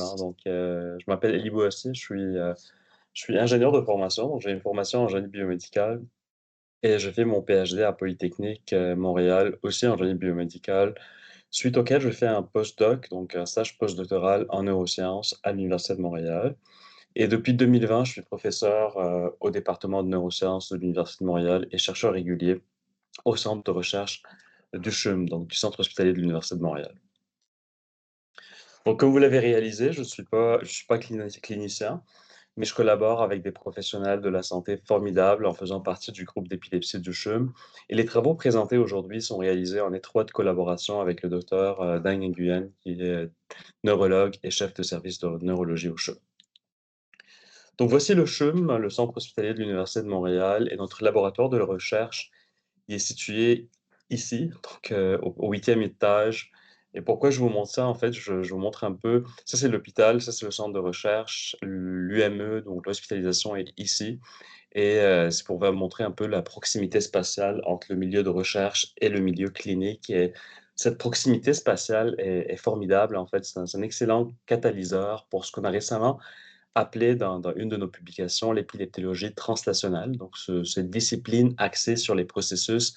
rapidement. Je m'appelle Elie Boassi, je suis ingénieur de formation, donc j'ai une formation en génie biomédical et je fais mon PhD à Polytechnique, Montréal, aussi en génie biomédical, suite auquel je fais un postdoc, donc un stage postdoctoral en neurosciences à l'Université de Montréal. Et depuis 2020, je suis professeur, au département de neurosciences de l'Université de Montréal et chercheur régulier au centre de recherche du CHUM, donc du Centre hospitalier de l'Université de Montréal. Donc, comme vous l'avez réalisé, je suis pas clinicien, mais je collabore avec des professionnels de la santé formidables en faisant partie du groupe d'épilepsie du CHUM. Et les travaux présentés aujourd'hui sont réalisés en étroite collaboration avec le docteur Deng Nguyen, qui est neurologue et chef de service de neurologie au CHUM. Donc, voici le CHUM, le Centre hospitalier de l'Université de Montréal, et notre laboratoire de recherche. Il est situé ici, au 8e étage. Et pourquoi je vous montre ça? En fait, je vous montre un peu. Ça, c'est l'hôpital, ça, c'est le centre de recherche. L'UME, donc l'hospitalisation, est ici. Et c'est pour vous montrer un peu la proximité spatiale entre le milieu de recherche et le milieu clinique. Et cette proximité spatiale est formidable. En fait, c'est un excellent catalyseur pour ce qu'on a récemment appelé dans une de nos publications l'épileptologie translationnelle. Donc, cette discipline axée sur les processus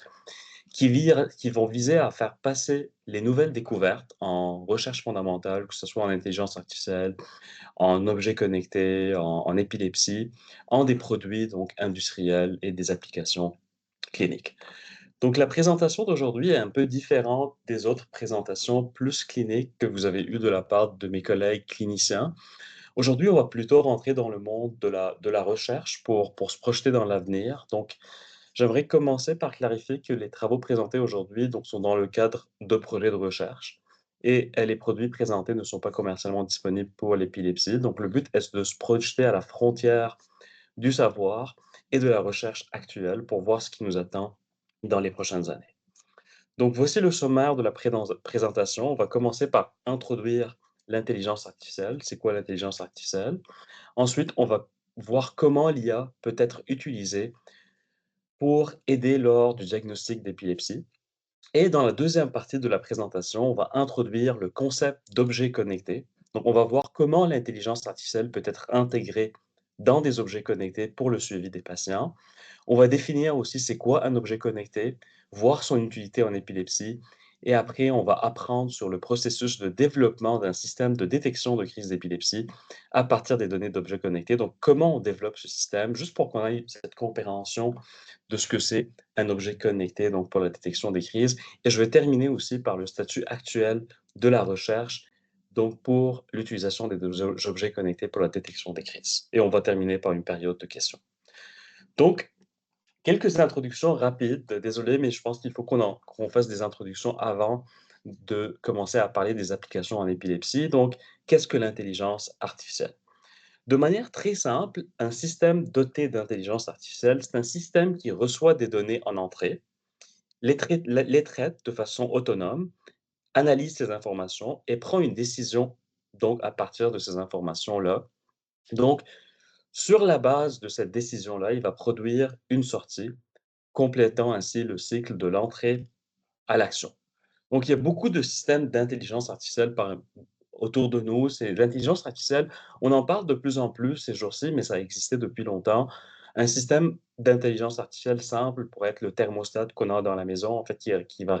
qui vont viser à faire passer les nouvelles découvertes en recherche fondamentale, que ce soit en intelligence artificielle, en objets connectés, en épilepsie, en des produits donc industriels et des applications cliniques. Donc la présentation d'aujourd'hui est un peu différente des autres présentations plus cliniques que vous avez eues de la part de mes collègues cliniciens. Aujourd'hui, on va plutôt rentrer dans le monde de la recherche pour se projeter dans l'avenir. Donc, j'aimerais commencer par clarifier que les travaux présentés aujourd'hui donc, sont dans le cadre de projets de recherche et les produits présentés ne sont pas commercialement disponibles pour l'épilepsie. Donc, le but est de se projeter à la frontière du savoir et de la recherche actuelle pour voir ce qui nous attend dans les prochaines années. Donc, voici le sommaire de la présentation. On va commencer par introduire l'intelligence artificielle. C'est quoi l'intelligence artificielle? Ensuite, on va voir comment l'IA peut être utilisée pour aider lors du diagnostic d'épilepsie. Et dans la deuxième partie de la présentation, on va introduire le concept d'objet connecté. Donc, on va voir comment l'intelligence artificielle peut être intégrée dans des objets connectés pour le suivi des patients. On va définir aussi c'est quoi un objet connecté, voir son utilité en épilepsie. Et après, on va apprendre sur le processus de développement d'un système de détection de crise d'épilepsie à partir des données d'objets connectés. Donc, comment on développe ce système, juste pour qu'on ait cette compréhension de ce que c'est un objet connecté, donc pour la détection des crises. Et je vais terminer aussi par le statut actuel de la recherche, donc pour l'utilisation des objets connectés pour la détection des crises. Et on va terminer par une période de questions. Donc, quelques introductions rapides. Désolé, mais je pense qu'il faut qu'on fasse des introductions avant de commencer à parler des applications en épilepsie. Donc, qu'est-ce que l'intelligence artificielle? De manière très simple, un système doté d'intelligence artificielle, c'est un système qui reçoit des données en entrée, les traite de façon autonome, analyse ces informations et prend une décision donc à partir de ces informations-là. Donc, sur la base de cette décision-là, il va produire une sortie, complétant ainsi le cycle de l'entrée à l'action. Donc, il y a beaucoup de systèmes d'intelligence artificielle autour de nous. C'est l'intelligence artificielle, on en parle de plus en plus ces jours-ci, mais ça existait depuis longtemps. Un système d'intelligence artificielle simple pourrait être le thermostat qu'on a dans la maison, en fait, qui va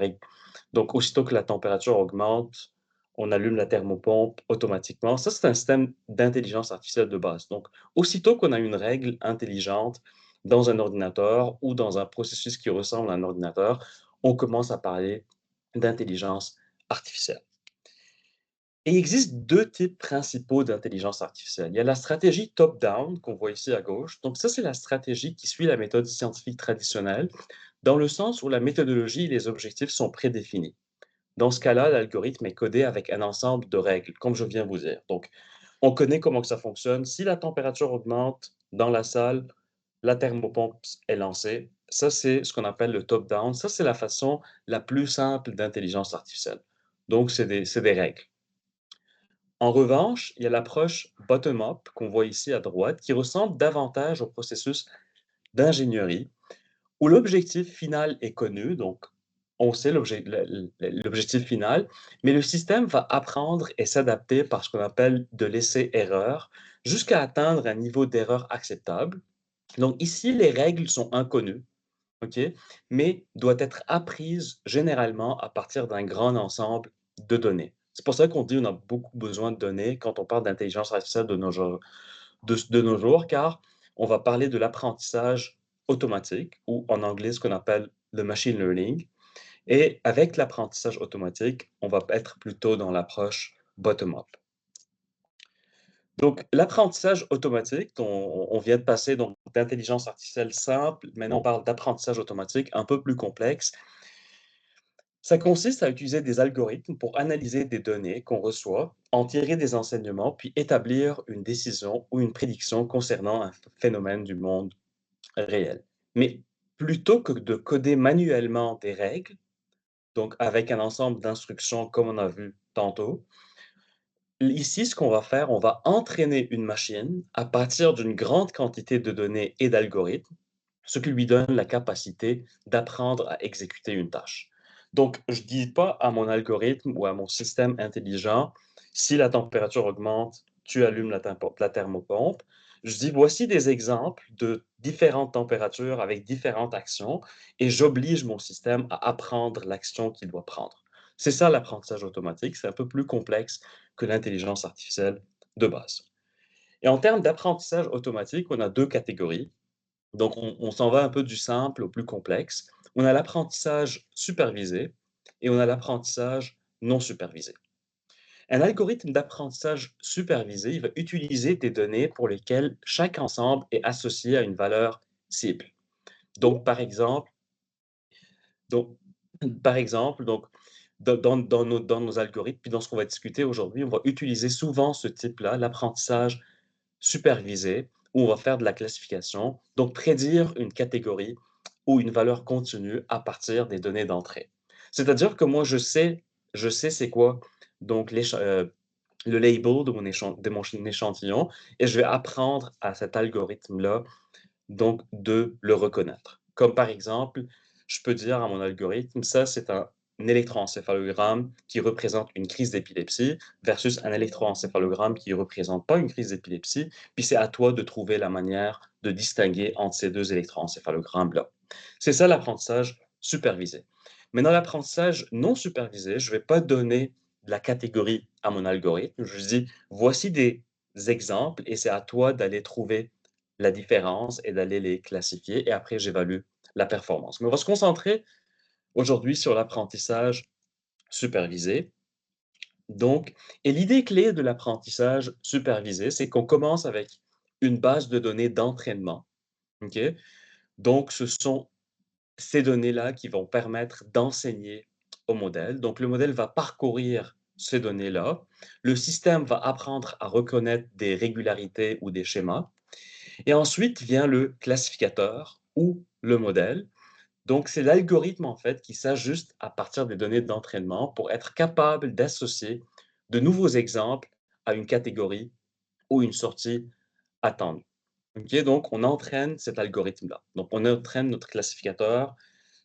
donc, aussitôt que la température augmente, on allume la thermopompe automatiquement. Ça, c'est un système d'intelligence artificielle de base. Donc, aussitôt qu'on a une règle intelligente dans un ordinateur ou dans un processus qui ressemble à un ordinateur, on commence à parler d'intelligence artificielle. Et il existe deux types principaux d'intelligence artificielle. Il y a la stratégie top-down qu'on voit ici à gauche. Donc ça, c'est la stratégie qui suit la méthode scientifique traditionnelle, dans le sens où la méthodologie et les objectifs sont prédéfinis. Dans ce cas-là, l'algorithme est codé avec un ensemble de règles, comme je viens de vous dire. Donc, on connaît comment que ça fonctionne. Si la température augmente dans la salle, la thermopompe est lancée. Ça, c'est ce qu'on appelle le top-down. Ça, c'est la façon la plus simple d'intelligence artificielle. Donc, c'est des règles. En revanche, il y a l'approche bottom-up qu'on voit ici à droite, qui ressemble davantage au processus d'ingénierie, où l'objectif final est connu, donc on sait l'objectif final, mais le système va apprendre et s'adapter par ce qu'on appelle de l'essai-erreur jusqu'à atteindre un niveau d'erreur acceptable. Donc ici, les règles sont inconnues, OK, mais doivent être apprises généralement à partir d'un grand ensemble de données. C'est pour ça qu'on dit qu'on a beaucoup besoin de données quand on parle d'intelligence artificielle de nos jours, car on va parler de l'apprentissage automatique ou en anglais ce qu'on appelle le machine learning. Et avec l'apprentissage automatique, on va être plutôt dans l'approche bottom-up. Donc, l'apprentissage automatique, on vient de passer donc d'intelligence artificielle simple, maintenant on parle d'apprentissage automatique un peu plus complexe. Ça consiste à utiliser des algorithmes pour analyser des données qu'on reçoit, en tirer des enseignements, puis établir une décision ou une prédiction concernant un phénomène du monde réel. Mais plutôt que de coder manuellement des règles, donc avec un ensemble d'instructions comme on a vu tantôt, ici, ce qu'on va faire, on va entraîner une machine à partir d'une grande quantité de données et d'algorithmes, ce qui lui donne la capacité d'apprendre à exécuter une tâche. Donc, je ne dis pas à mon algorithme ou à mon système intelligent, si la température augmente, tu allumes la thermopompe. Je dis, voici des exemples de différentes températures avec différentes actions et j'oblige mon système à apprendre l'action qu'il doit prendre. C'est ça l'apprentissage automatique, c'est un peu plus complexe que l'intelligence artificielle de base. Et en termes d'apprentissage automatique, on a deux catégories. Donc, on s'en va un peu du simple au plus complexe. On a l'apprentissage supervisé et on a l'apprentissage non supervisé. Un algorithme d'apprentissage supervisé, il va utiliser des données pour lesquelles chaque ensemble est associé à une valeur cible. Donc, donc, par exemple donc, dans nos algorithmes, puis dans ce qu'on va discuter aujourd'hui, on va utiliser souvent ce type-là, l'apprentissage supervisé, où on va faire de la classification, donc prédire une catégorie ou une valeur continue à partir des données d'entrée. C'est-à-dire que moi, je sais c'est quoi donc le label de mon échantillon et je vais apprendre à cet algorithme-là donc de le reconnaître. Comme par exemple, je peux dire à mon algorithme, ça c'est un électroencéphalogramme qui représente une crise d'épilepsie versus un électroencéphalogramme qui ne représente pas une crise d'épilepsie, puis c'est à toi de trouver la manière de distinguer entre ces deux électroencéphalogrammes-là. C'est ça l'apprentissage supervisé. Mais dans l'apprentissage non supervisé, je ne vais pas donner de la catégorie à mon algorithme, je dis, voici des exemples et c'est à toi d'aller trouver la différence et d'aller les classifier et après j'évalue la performance. Mais on va se concentrer aujourd'hui sur l'apprentissage supervisé. Donc, et l'idée clé de l'apprentissage supervisé, c'est qu'on commence avec une base de données d'entraînement. OK? Donc, ce sont ces données-là qui vont permettre d'enseigner au modèle. Donc, le modèle va parcourir ces données-là. Le système va apprendre à reconnaître des régularités ou des schémas. Et ensuite vient le classificateur ou le modèle. Donc, c'est l'algorithme, en fait, qui s'ajuste à partir des données d'entraînement pour être capable d'associer de nouveaux exemples à une catégorie ou une sortie attendue. OK? Donc, on entraîne cet algorithme-là. Donc, on entraîne notre classificateur,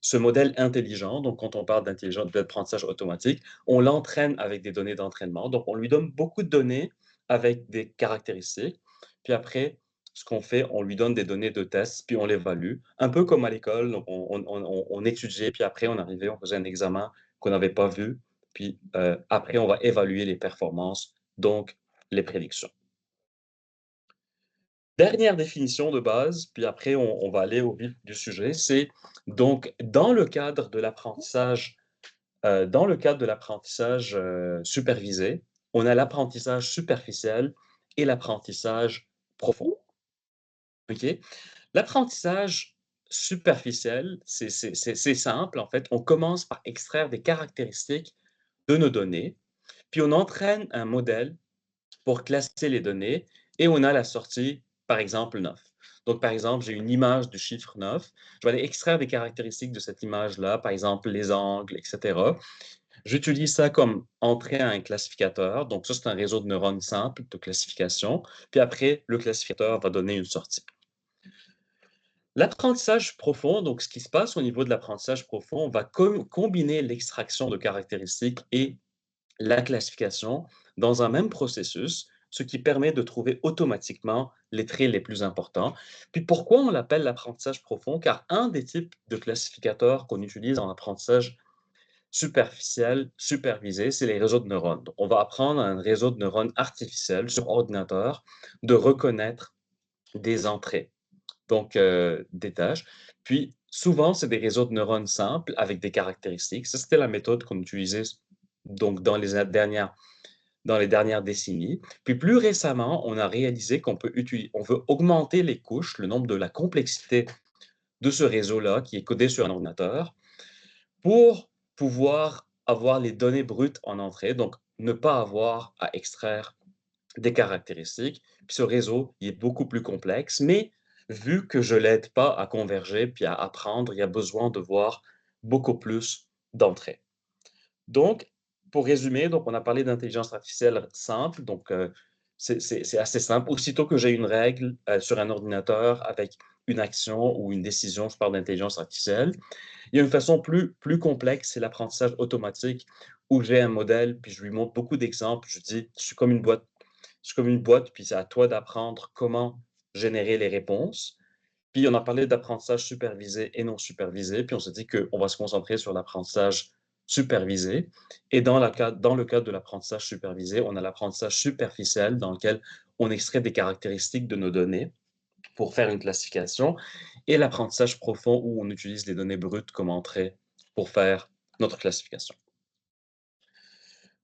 ce modèle intelligent. Donc, quand on parle d'apprentissage automatique, on l'entraîne avec des données d'entraînement. Donc, on lui donne beaucoup de données avec des caractéristiques. Puis après, ce qu'on fait, on lui donne des données de test, puis on l'évalue. Un peu comme à l'école, donc on étudiait, puis après, on arrivait, on faisait un examen qu'on n'avait pas vu. Puis après, on va évaluer les performances, donc les prédictions. Dernière définition de base, puis après on va aller au vif du sujet, c'est donc dans le cadre de l'apprentissage, supervisé, on a l'apprentissage superficiel et l'apprentissage profond, OK? L'apprentissage superficiel, c'est simple en fait, on commence par extraire des caractéristiques de nos données, puis on entraîne un modèle pour classer les données et on a la sortie, par exemple, 9. Donc, par exemple, j'ai une image du chiffre 9. Je vais aller extraire des caractéristiques de cette image-là, par exemple les angles, etc. J'utilise ça comme entrée à un classificateur. Donc, ça, c'est un réseau de neurones simple de classification. Puis après, le classificateur va donner une sortie. L'apprentissage profond, donc ce qui se passe au niveau de l'apprentissage profond, on va combiner l'extraction de caractéristiques et la classification dans un même processus, ce qui permet de trouver automatiquement les traits les plus importants. Puis pourquoi on l'appelle l'apprentissage profond? Car un des types de classificateurs qu'on utilise en apprentissage superficiel, supervisé, c'est les réseaux de neurones. Donc, on va apprendre à un réseau de neurones artificiel sur ordinateur de reconnaître des entrées, donc des tâches. Puis souvent, c'est des réseaux de neurones simples avec des caractéristiques. Ça, c'était la méthode qu'on utilisait donc dans les dernières décennies. Puis plus récemment, on a réalisé on veut augmenter les couches, le nombre de la complexité de ce réseau-là qui est codé sur un ordinateur pour pouvoir avoir les données brutes en entrée, donc ne pas avoir à extraire des caractéristiques. Puis ce réseau, il est beaucoup plus complexe, mais vu que je l'aide pas à converger puis à apprendre, il y a besoin de voir beaucoup plus d'entrées. Donc, pour résumer, donc on a parlé d'intelligence artificielle simple, donc c'est assez simple. Aussitôt que j'ai une règle sur un ordinateur avec une action ou une décision, je parle d'intelligence artificielle. Il y a une façon plus complexe, c'est l'apprentissage automatique, où j'ai un modèle, puis je lui montre beaucoup d'exemples. Je dis: je suis comme une boîte, puis c'est à toi d'apprendre comment générer les réponses». Puis on a parlé d'apprentissage supervisé et non supervisé, puis on s'est dit qu'on va se concentrer sur l'apprentissage supervisé. Et dans le cadre de l'apprentissage supervisé, on a l'apprentissage superficiel dans lequel on extrait des caractéristiques de nos données pour faire une classification, et l'apprentissage profond où on utilise les données brutes comme entrée pour faire notre classification.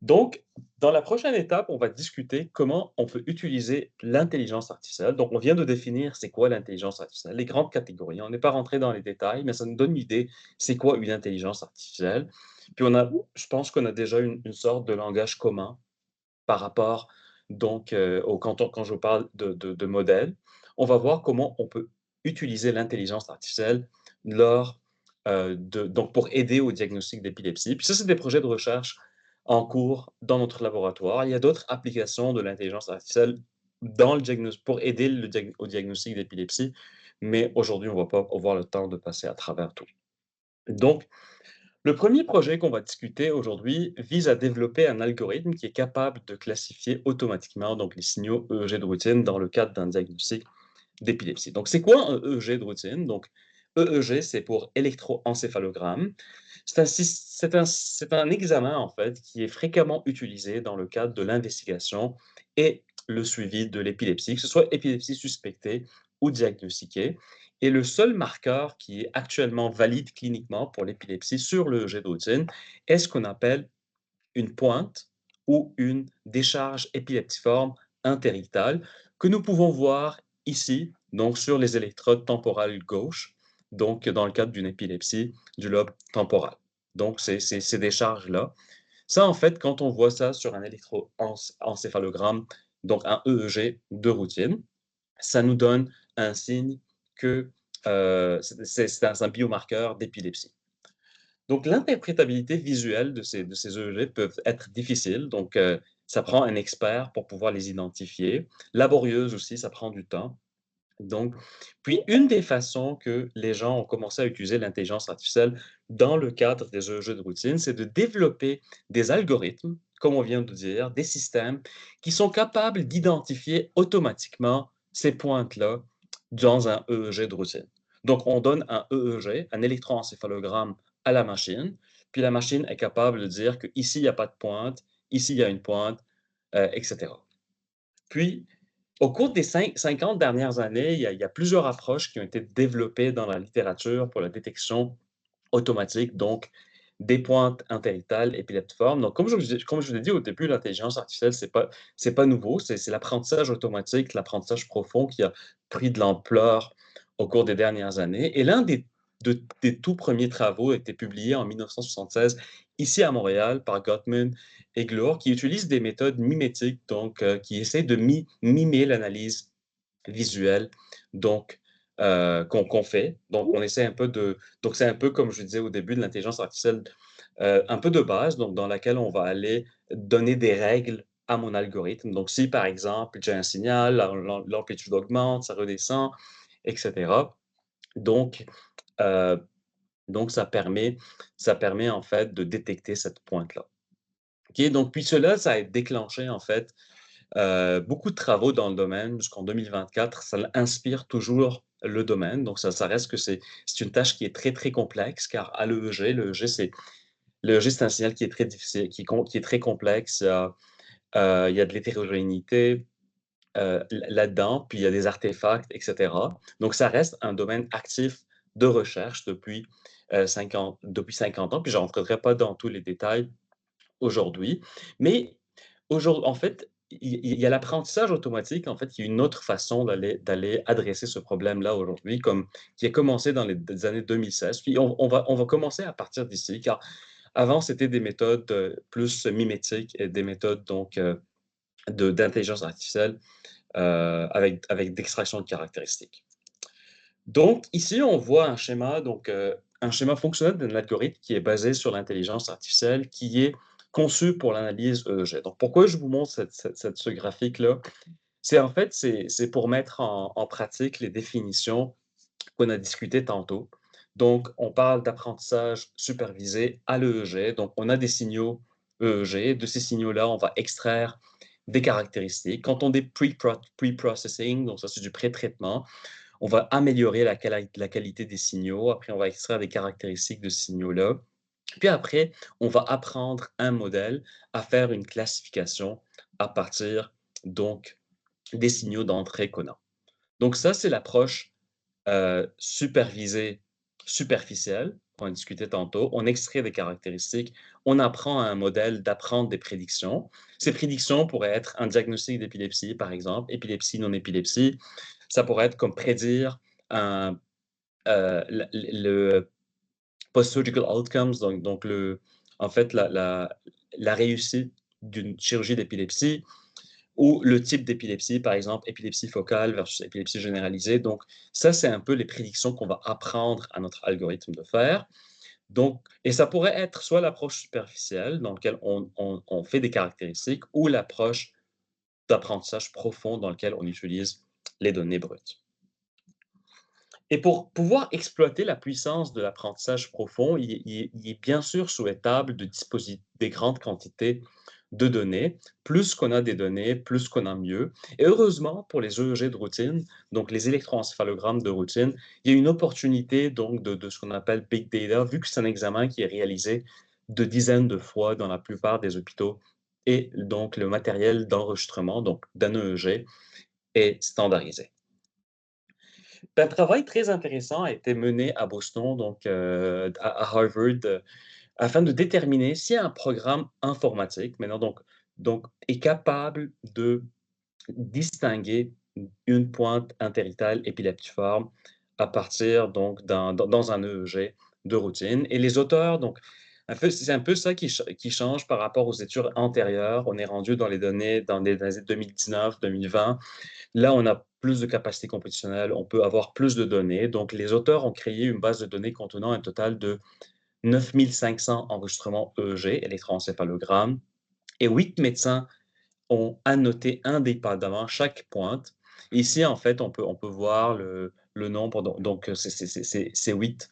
Donc, dans la prochaine étape, on va discuter comment on peut utiliser l'intelligence artificielle. Donc, on vient de définir c'est quoi l'intelligence artificielle, les grandes catégories. On n'est pas rentré dans les détails, mais ça nous donne une idée, c'est quoi une intelligence artificielle. Puis je pense qu'on a déjà une sorte de langage commun par rapport donc quand je parle de modèles. On va voir comment on peut utiliser l'intelligence artificielle lors, donc pour aider au diagnostic d'épilepsie. Puis ça, c'est des projets de recherche en cours dans notre laboratoire. Il y a d'autres applications de l'intelligence artificielle dans le pour aider au diagnostic d'épilepsie, mais aujourd'hui, on va pas avoir le temps de passer à travers tout. Donc, le premier projet qu'on va discuter aujourd'hui vise à développer un algorithme qui est capable de classifier automatiquement donc les signaux EEG de routine dans le cadre d'un diagnostic d'épilepsie. Donc, c'est quoi un EEG de routine? Donc, EEG, c'est pour électroencéphalogramme. C'est un examen, en fait, qui est fréquemment utilisé dans le cadre de l'investigation et le suivi de l'épilepsie, que ce soit épilepsie suspectée ou diagnostiquée. Et le seul marqueur qui est actuellement valide cliniquement pour l'épilepsie sur le EEG de routine est ce qu'on appelle une pointe ou une décharge épileptiforme interictale que nous pouvons voir ici, donc sur les électrodes temporales gauche, donc dans le cadre d'une épilepsie du lobe temporal. Donc, c'est ces décharges-là. Ça, en fait, quand on voit ça sur un électroencéphalogramme, donc un EEG de routine, ça nous donne un signe que c'est un biomarqueur d'épilepsie. Donc, l'interprétabilité visuelle de ces EEG peuvent être difficiles, donc ça prend un expert pour pouvoir les identifier. Laborieuse aussi, ça prend du temps. Donc, puis une des façons que les gens ont commencé à utiliser l'intelligence artificielle dans le cadre des jeux de routine, c'est de développer des algorithmes, comme on vient de dire, des systèmes qui sont capables d'identifier automatiquement ces pointes-là dans un EEG de routine. Donc, on donne un EEG, un électroencéphalogramme à la machine, puis la machine est capable de dire qu'ici, il n'y a pas de pointe, ici, il y a une pointe, etc. Puis, au cours des 50 dernières années, il y a plusieurs approches qui ont été développées dans la littérature pour la détection automatique, donc des pointes interectales épileptiformes. Donc, comme je vous l'ai dit au début, l'intelligence artificielle, c'est pas nouveau, c'est l'apprentissage automatique, l'apprentissage profond qui a pris de l'ampleur au cours des dernières années. Et des tout premiers travaux a été publié en 1976 ici à Montréal par Gottman et Glor, qui utilisent des méthodes mimétiques, donc qui essaient de mimer l'analyse visuelle, donc qu'on fait. Donc, on essaie un peu de donc c'est un peu comme je disais au début de l'intelligence artificielle, un peu de base, donc dans laquelle on va aller donner des règles à mon algorithme. Donc si, par exemple, j'ai un signal, l'amplitude augmente, ça redescend et cetera. Donc, heu, donc ça permet en fait de détecter cette pointe-là. OK, donc puis cela, ça a déclenché en fait, beaucoup de travaux dans le domaine jusqu'en 2024. Ça inspire toujours le domaine, donc ça reste que c'est une tâche qui est très, très complexe car à l'EEG, c'est un signal qui est très difficile, qui est très complexe, il y a de l'hétérogénéité, là-dedans, puis il y a des artefacts et cetera. Donc ça reste un domaine actif de recherche depuis 50 ans, puis je rentrerai pas dans tous les détails aujourd'hui. Mais en fait, il y a l'apprentissage automatique, en fait, qui est une autre façon d'aller adresser ce problème-là aujourd'hui, comme qui a commencé dans les années 2016. Puis on va commencer à partir d'ici, car avant, c'était des méthodes, plus mimétiques et des méthodes donc, d'intelligence artificielle, avec d'extraction de caractéristiques. Donc ici, on voit un schéma fonctionnel d'un algorithme qui est basé sur l'intelligence artificielle, qui est conçu pour l'analyse EEG. Donc pourquoi je vous montre ce graphique-là? C'est en fait, c'est pour mettre en pratique les définitions qu'on a discutées tantôt. Donc on parle d'apprentissage supervisé à l'EEG. Donc on a des signaux EEG. De ces signaux-là, on va extraire des caractéristiques. Quand on dit pre-processing, donc ça, c'est du pré-traitement, on va améliorer la qualité des signaux. Après, on va extraire des caractéristiques de ces signaux-là. Puis après, on va apprendre un modèle à faire une classification à partir donc des signaux d'entrée qu'on a. Donc ça, c'est l'approche supervisée superficielle qu'on a discuté tantôt. On extrait des caractéristiques, on apprend à un modèle d'apprendre des prédictions. Ces prédictions pourraient être un diagnostic d'épilepsie, par exemple, épilepsie, non-épilepsie. Ça pourrait être comme prédire un, le post-surgical outcomes, donc en fait, la réussite d'une chirurgie d'épilepsie ou le type d'épilepsie, par exemple, épilepsie focale versus épilepsie généralisée. Donc, ça, c'est un peu les prédictions qu'on va apprendre à notre algorithme de faire. Donc, et ça pourrait être soit l'approche superficielle, dans laquelle on fait des caractéristiques, ou l'approche d'apprentissage profond, dans laquelle on utilise les données brutes. Et pour pouvoir exploiter la puissance de l'apprentissage profond, il est bien sûr souhaitable de disposer des grandes quantités de données. Plus qu'on a des données, plus qu'on a mieux. Et heureusement, pour les EEG de routine, donc les électroencéphalogrammes de routine, il y a une opportunité donc de ce qu'on appelle big data, vu que c'est un examen qui est réalisé de dizaines de fois dans la plupart des hôpitaux. Et donc le matériel d'enregistrement, donc d'un EEG, est standardisé. Un travail très intéressant a été mené à Boston, donc à Harvard, afin de déterminer si un programme informatique maintenant donc est capable de distinguer une pointe interitale épileptiforme à partir donc dans un EEG de routine. Et les auteurs donc c'est un peu ça qui change par rapport aux études antérieures. On est rendu dans les données dans les années 2019-2020. Là, on a plus de capacité computationnelle, on peut avoir plus de données. Donc, les auteurs ont créé une base de données contenant un total de 9 500 enregistrements EEG, électroencéphalogrammes, et 8 médecins ont annoté indépendamment chaque pointe. Ici, en fait, on peut voir le nombre, donc c'est 8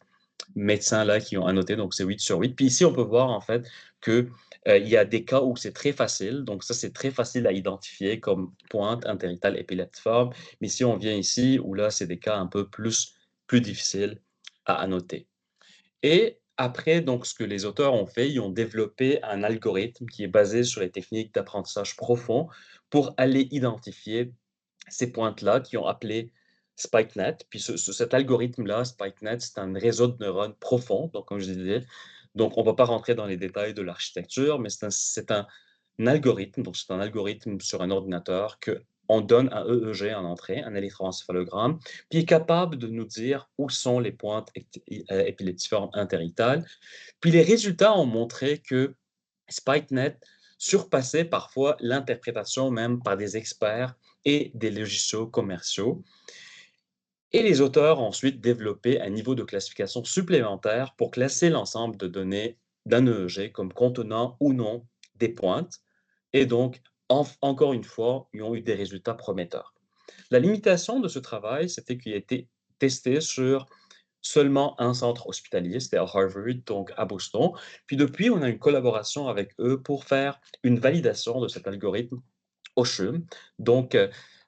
médecins-là qui ont annoté, donc c'est 8 sur 8. Puis ici, on peut voir en fait que, il y a des cas où c'est très facile, donc ça, c'est très facile à identifier comme pointe interitale épileptiforme. Mais si on vient ici, où là, c'est des cas un peu plus difficiles à annoter. Et après, donc, ce que les auteurs ont fait, ils ont développé un algorithme qui est basé sur les techniques d'apprentissage profond pour aller identifier ces pointes-là qui ont appelé SpikeNet. Puis cet algorithme-là, SpikeNet, c'est un réseau de neurones profond, donc comme je disais. Donc, on ne va pas rentrer dans les détails de l'architecture, mais c'est un algorithme, donc c'est un algorithme sur un ordinateur que on donne un EEG en entrée, un électroencéphalogramme, puis il est capable de nous dire où sont les pointes épileptiformes interitales. Puis les résultats ont montré que SpikeNet surpassait parfois l'interprétation même par des experts et des logiciels commerciaux. Et les auteurs ont ensuite développé un niveau de classification supplémentaire pour classer l'ensemble de données d'un EEG comme contenant ou non des pointes. Et donc, encore une fois, ils ont eu des résultats prometteurs. La limitation de ce travail, c'était qu'il a été testé sur seulement un centre hospitalier, c'était à Harvard, donc à Boston. Puis depuis, on a une collaboration avec eux pour faire une validation de cet algorithme au CHUM. Donc,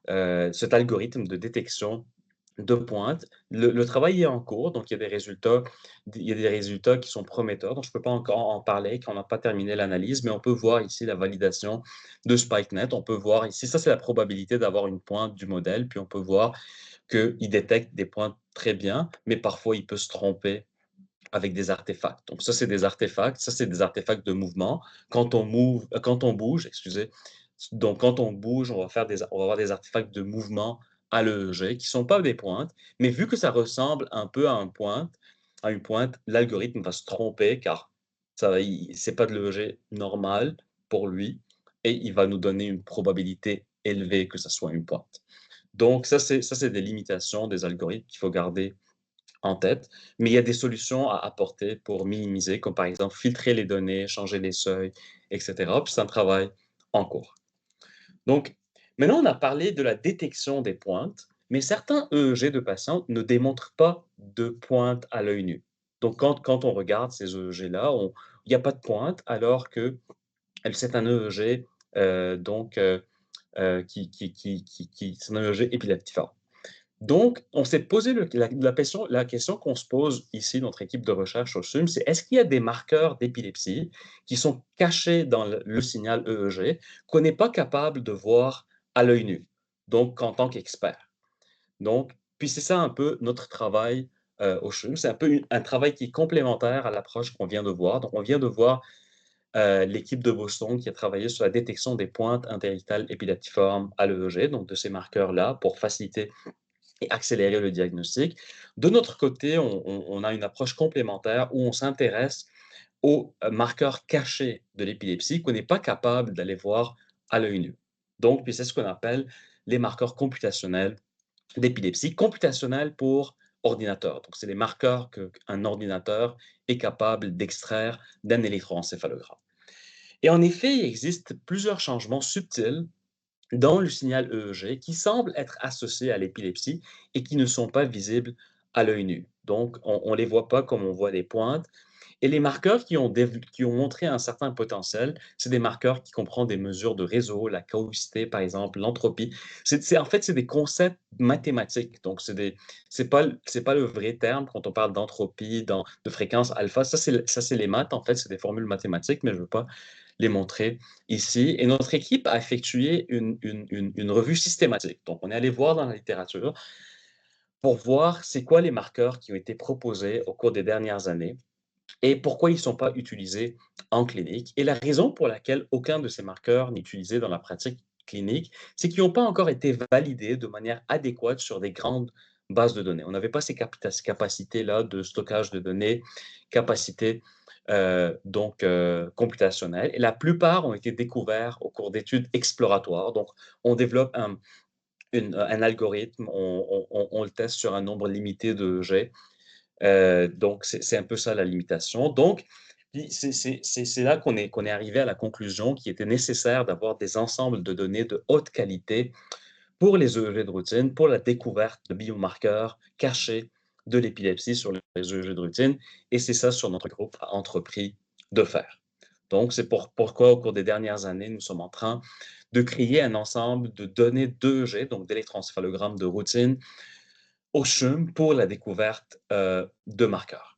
cet algorithme de détection de pointe, le travail est en cours, donc il y a des résultats qui sont prometteurs, donc je ne peux pas encore en parler, qu'on n'a pas terminé l'analyse, mais on peut voir ici la validation de SpikeNet. On peut voir ici, ça c'est la probabilité d'avoir une pointe du modèle, puis on peut voir qu'il détecte des pointes très bien, mais parfois il peut se tromper avec des artefacts. Donc ça, c'est des artefacts. Ça, c'est des artefacts de mouvement. Quand on bouge, excusez. Donc quand on bouge, on va avoir des artefacts de mouvement à l'EEG qui ne sont pas des pointes, mais vu que ça ressemble un peu à une pointe, l'algorithme va se tromper car c'est pas de l'EEG normal pour lui et il va nous donner une probabilité élevée que ça soit une pointe. Donc ça, c'est des limitations des algorithmes qu'il faut garder en tête, mais il y a des solutions à apporter pour minimiser, comme par exemple filtrer les données, changer les seuils, et cetera. Puis c'est un travail en cours. Donc, maintenant, on a parlé de la détection des pointes, mais certains EEG de patients ne démontrent pas de pointe à l'œil nu. Donc, quand on regarde ces EEG-là, il n'y a pas de pointe, alors que c'est un EEG c'est un EEG épileptiforme. Donc, on s'est posé la question qu'on se pose ici, notre équipe de recherche au CHUM, c'est est-ce qu'il y a des marqueurs d'épilepsie qui sont cachés dans le signal EEG qu'on n'est pas capable de voir à l'œil nu, donc en tant qu'expert. Donc, puis c'est ça un peu notre travail au CHUM, c'est un peu un travail qui est complémentaire à l'approche qu'on vient de voir. Donc, on vient de voir l'équipe de Boston qui a travaillé sur la détection des pointes interdictales épileptiformes à l'EEG, donc de ces marqueurs-là, pour faciliter et accélérer le diagnostic. De notre côté, on a une approche complémentaire où on s'intéresse aux marqueurs cachés de l'épilepsie qu'on n'est pas capable d'aller voir à l'œil nu. Donc, puis c'est ce qu'on appelle les marqueurs computationnels d'épilepsie, computationnels pour ordinateur. Donc, c'est les marqueurs qu'un ordinateur est capable d'extraire d'un électroencéphalogramme. Et en effet, il existe plusieurs changements subtils dans le signal EEG qui semblent être associés à l'épilepsie et qui ne sont pas visibles à l'œil nu. Donc, on ne les voit pas comme on voit des pointes. Et les marqueurs qui ont montré un certain potentiel, c'est des marqueurs qui comprennent des mesures de réseau, la chaoticité, par exemple, l'entropie. En fait, c'est des concepts mathématiques. Donc, c'est pas le vrai terme quand on parle d'entropie, de fréquence alpha. Ça, c'est les maths, en fait, c'est des formules mathématiques, mais je ne veux pas les montrer ici. Et notre équipe a effectué une revue systématique. Donc, on est allé voir dans la littérature pour voir c'est quoi les marqueurs qui ont été proposés au cours des dernières années et pourquoi ils ne sont pas utilisés en clinique. Et la raison pour laquelle aucun de ces marqueurs n'est utilisé dans la pratique clinique, c'est qu'ils n'ont pas encore été validés de manière adéquate sur des grandes bases de données. On n'avait pas ces capacités-là de stockage de données, capacités computationnelles. Et la plupart ont été découverts au cours d'études exploratoires. Donc, on développe un algorithme, on le teste sur un nombre limité de jets. Donc, c'est un peu ça la limitation. Donc, puis c'est là qu'on est arrivé à la conclusion qu'il était nécessaire d'avoir des ensembles de données de haute qualité pour les EEG de routine, pour la découverte de biomarqueurs cachés de l'épilepsie sur les EEG de routine. Et c'est ça sur notre groupe a entrepris de faire. Donc, c'est pourquoi au cours des dernières années, nous sommes en train de créer un ensemble de données d'EEG, donc d'électroencéphalogrammes de routine, au CHUM pour la découverte de marqueurs.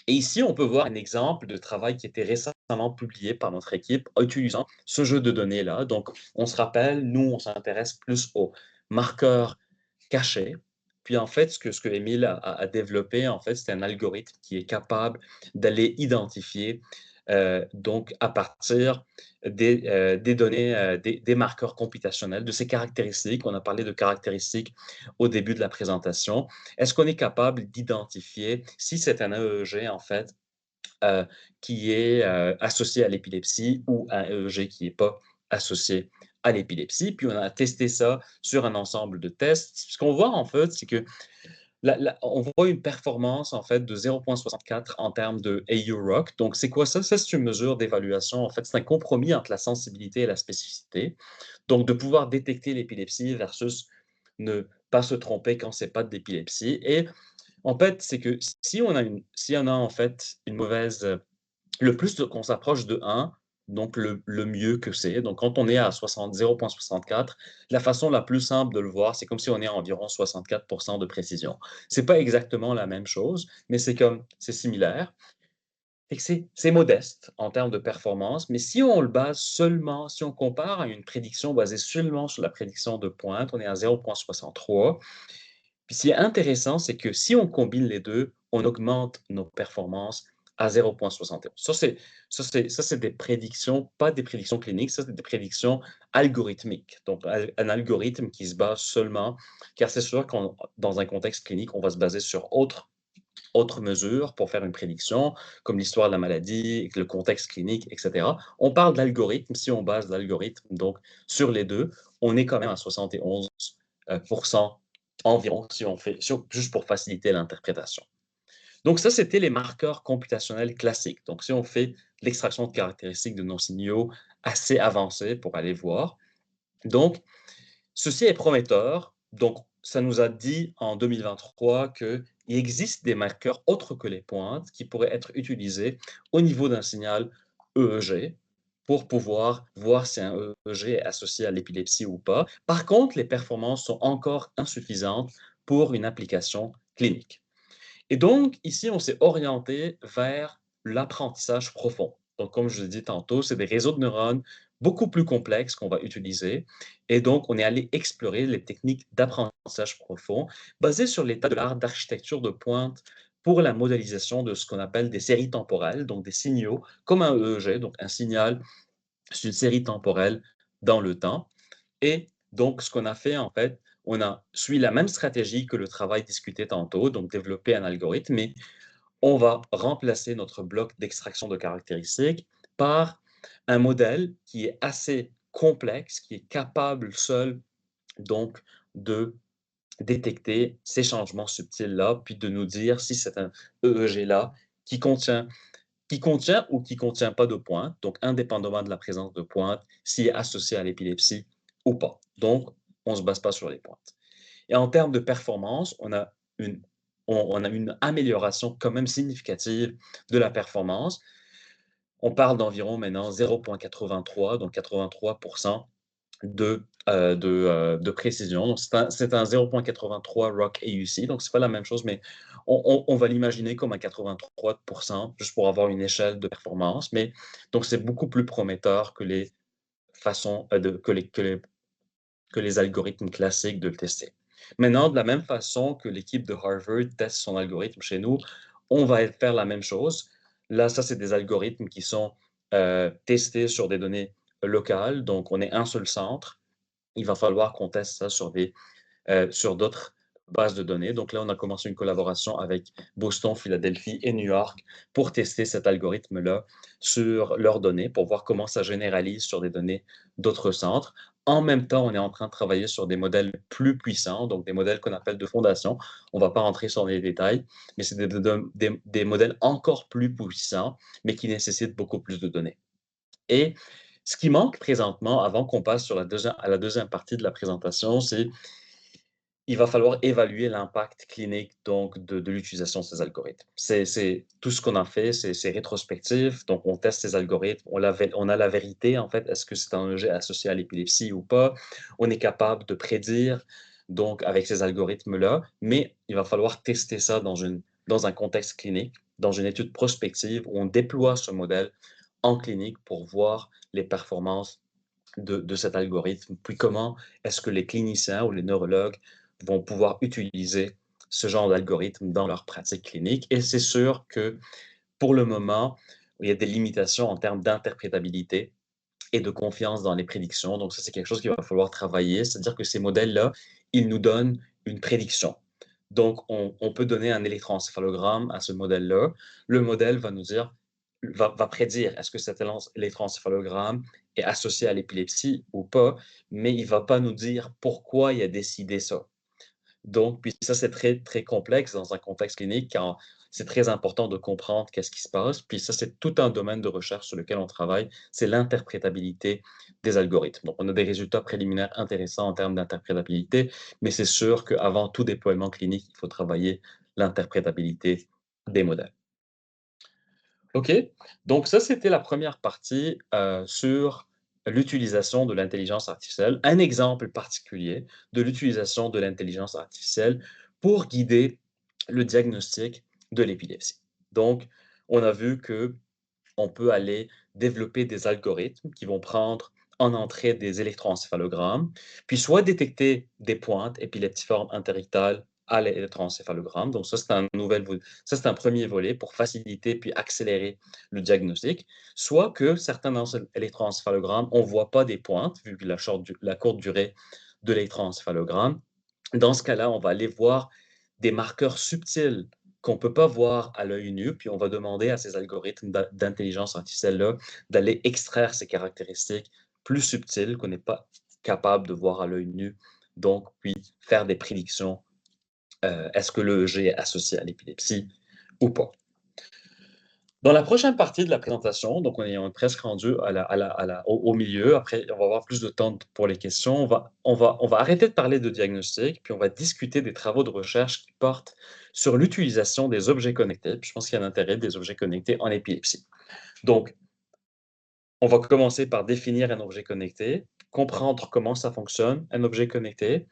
Et ici, on peut voir un exemple de travail qui a été récemment publié par notre équipe en utilisant ce jeu de données-là. Donc, on se rappelle, nous, on s'intéresse plus aux marqueurs cachés. Puis, en fait, ce que Émile a développé, en fait, c'est un algorithme qui est capable d'aller identifier, donc, à partir des données, des marqueurs computationnels, de ces caractéristiques. On a parlé de caractéristiques au début de la présentation. Est-ce qu'on est capable d'identifier si c'est un EEG, en fait, qui est associé à l'épilepsie ou un EEG qui n'est pas associé à l'épilepsie? Puis on a testé ça sur un ensemble de tests. Ce qu'on voit, en fait, c'est que on voit une performance, en fait, de 0,64 en termes de AU-ROC. Donc, c'est quoi ça? Ça, c'est une mesure d'évaluation. En fait, c'est un compromis entre la sensibilité et la spécificité. Donc, de pouvoir détecter l'épilepsie versus ne pas se tromper quand c'est pas de l'épilepsie. Et En fait, c'est que si on a en fait une mauvaise, le plus qu'on s'approche de 1, donc le mieux que c'est. Donc quand on est à 0,64, la façon la plus simple de le voir, c'est comme si on est à environ 64 de précision. C'est pas exactement la même chose, mais c'est similaire. Fait que c'est modeste en termes de performance, mais si on compare à une prédiction basée seulement sur la prédiction de pointe, on est à 0,63. Puis ce qui est intéressant, c'est que si on combine les 2, on augmente nos performances à 0,71. Ça, c'est des prédictions, pas des prédictions cliniques, ça, c'est des prédictions algorithmiques. Donc, un algorithme qui se base seulement, car c'est sûr que dans un contexte clinique, on va se baser sur autres mesures pour faire une prédiction, comme l'histoire de la maladie, le contexte clinique, etc. On parle d'algorithme, si on base l'algorithme donc sur les 2, on est quand même à 71 environ, juste pour faciliter l'interprétation. Donc ça, c'était les marqueurs computationnels classiques. Donc si on fait l'extraction de caractéristiques de nos signaux assez avancés pour aller voir. Donc, ceci est prometteur. Donc, ça nous a dit en 2023 qu'il existe des marqueurs autres que les pointes qui pourraient être utilisés au niveau d'un signal EEG pour pouvoir voir si un EEG est associé à l'épilepsie ou pas. Par contre, les performances sont encore insuffisantes pour une application clinique. Et donc, ici, on s'est orienté vers l'apprentissage profond. Donc, comme je l'ai dit tantôt, c'est des réseaux de neurones beaucoup plus complexes qu'on va utiliser. Et donc, on est allé explorer les techniques d'apprentissage profond basées sur l'état de l'art d'architecture de pointe pour la modélisation de ce qu'on appelle des séries temporelles, donc des signaux comme un EEG, donc un signal, c'est une série temporelle dans le temps. Et donc, ce qu'on a fait, en fait, on a suivi la même stratégie que le travail discuté tantôt, donc développer un algorithme, mais on va remplacer notre bloc d'extraction de caractéristiques par un modèle qui est assez complexe, qui est capable seul donc de détecter ces changements subtils-là, puis de nous dire si c'est un EEG-là qui contient ou qui contient pas de pointe, donc indépendamment de la présence de pointe, s'il est associé à l'épilepsie ou pas. Donc, on ne se base pas sur les pointes. Et en termes de performance, une, on a une amélioration quand même significative de la performance. On parle d'environ maintenant 0,83, donc 83% de précision. Donc, c'est un 0,83 ROC AUC, donc c'est pas la même chose, mais on va l'imaginer comme un 83%, juste pour avoir une échelle de performance. Mais donc, c'est beaucoup plus prometteur que les façons que les algorithmes classiques de le tester. Maintenant, de la même façon que l'équipe de Harvard teste son algorithme chez nous, on va faire la même chose. Là, ça, c'est des algorithmes qui sont testés sur des données locales. Donc, on est un seul centre. Il va falloir qu'on teste ça sur d'autres bases de données. Donc là, on a commencé une collaboration avec Boston, Philadelphie et New York pour tester cet algorithme-là sur leurs données, pour voir comment ça généralise sur des données d'autres centres. En même temps, on est en train de travailler sur des modèles plus puissants, donc des modèles qu'on appelle de fondation. On ne va pas rentrer sur les détails, mais c'est des modèles encore plus puissants, mais qui nécessitent beaucoup plus de données. Et ce qui manque présentement, avant qu'on passe à la deuxième partie de la présentation, c'est il va falloir évaluer l'impact clinique donc de l'utilisation de ces algorithmes. C'est tout ce qu'on a fait, c'est rétrospectif. Donc, on teste ces algorithmes, on a la vérité, en fait, est-ce que c'est un EG associé à l'épilepsie ou pas? On est capable de prédire, donc, avec ces algorithmes-là, mais il va falloir tester ça dans un contexte clinique, dans une étude prospective où on déploie ce modèle en clinique pour voir les performances de cet algorithme. Puis comment est-ce que les cliniciens ou les neurologues vont pouvoir utiliser ce genre d'algorithme dans leur pratique clinique. Et c'est sûr que pour le moment, il y a des limitations en termes d'interprétabilité et de confiance dans les prédictions. Donc ça, c'est quelque chose qu'il va falloir travailler. C'est-à-dire que ces modèles-là, ils nous donnent une prédiction. Donc, on peut donner un électroencéphalogramme à ce modèle-là. Le modèle va nous dire, va prédire est-ce que cet électroencéphalogramme est associé à l'épilepsie ou pas, mais il ne va pas nous dire pourquoi il a décidé ça. Donc, puis ça, c'est très, très complexe dans un contexte clinique car c'est très important de comprendre qu'est-ce qui se passe. Puis ça, c'est tout un domaine de recherche sur lequel on travaille, c'est l'interprétabilité des algorithmes. Donc, on a des résultats préliminaires intéressants en termes d'interprétabilité, mais c'est sûr qu'avant tout déploiement clinique, il faut travailler l'interprétabilité des modèles. OK, donc ça, c'était la première partie, sur l'utilisation de l'intelligence artificielle. Un exemple particulier de l'utilisation de l'intelligence artificielle pour guider le diagnostic de l'épilepsie. Donc, on a vu que on peut aller développer des algorithmes qui vont prendre en entrée des électroencéphalogrammes, puis soit détecter des pointes épileptiformes interictales à l'électroencéphalogramme. Donc ça, c'est un premier volet pour faciliter puis accélérer le diagnostic. Soit que certains électroencéphalogrammes, on ne voit pas des pointes, vu que la courte durée de l'électroencéphalogramme. Dans ce cas-là, on va aller voir des marqueurs subtils qu'on ne peut pas voir à l'œil nu, puis on va demander à ces algorithmes d'intelligence artificielle-là d'aller extraire ces caractéristiques plus subtiles qu'on n'est pas capable de voir à l'œil nu, donc puis faire des prédictions. Est-ce que l'EEG est associé à l'épilepsie ou pas? Dans la prochaine partie de la présentation, donc on est presque rendu au milieu. Après, on va avoir plus de temps pour les questions. On va arrêter de parler de diagnostic, puis on va discuter des travaux de recherche qui portent sur l'utilisation des objets connectés. Puis je pense qu'il y a un intérêt des objets connectés en épilepsie. Donc, on va commencer par définir un objet connecté, comprendre comment ça fonctionne, un objet connecté.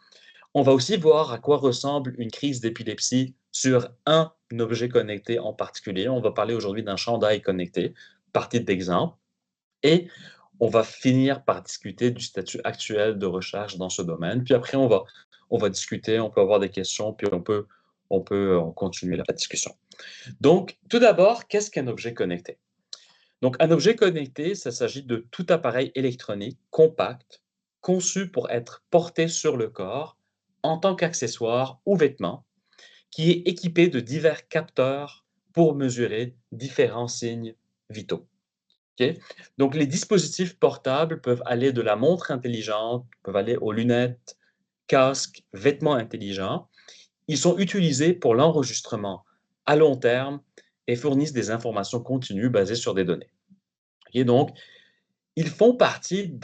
On va aussi voir à quoi ressemble une crise d'épilepsie sur un objet connecté en particulier. On va parler aujourd'hui d'un chandail connecté, partie d'exemple, et on va finir par discuter du statut actuel de recherche dans ce domaine. Puis après, on va discuter, on peut avoir des questions, puis on peut continuer la discussion. Donc, tout d'abord, qu'est-ce qu'un objet connecté? Donc, un objet connecté, ça s'agit de tout appareil électronique compact, conçu pour être porté sur le corps en tant qu'accessoire ou vêtement, qui est équipé de divers capteurs pour mesurer différents signes vitaux. OK? Donc, les dispositifs portables peuvent aller de la montre intelligente, peuvent aller aux lunettes, casques, vêtements intelligents. Ils sont utilisés pour l'enregistrement à long terme et fournissent des informations continues basées sur des données. Et donc, ils font partie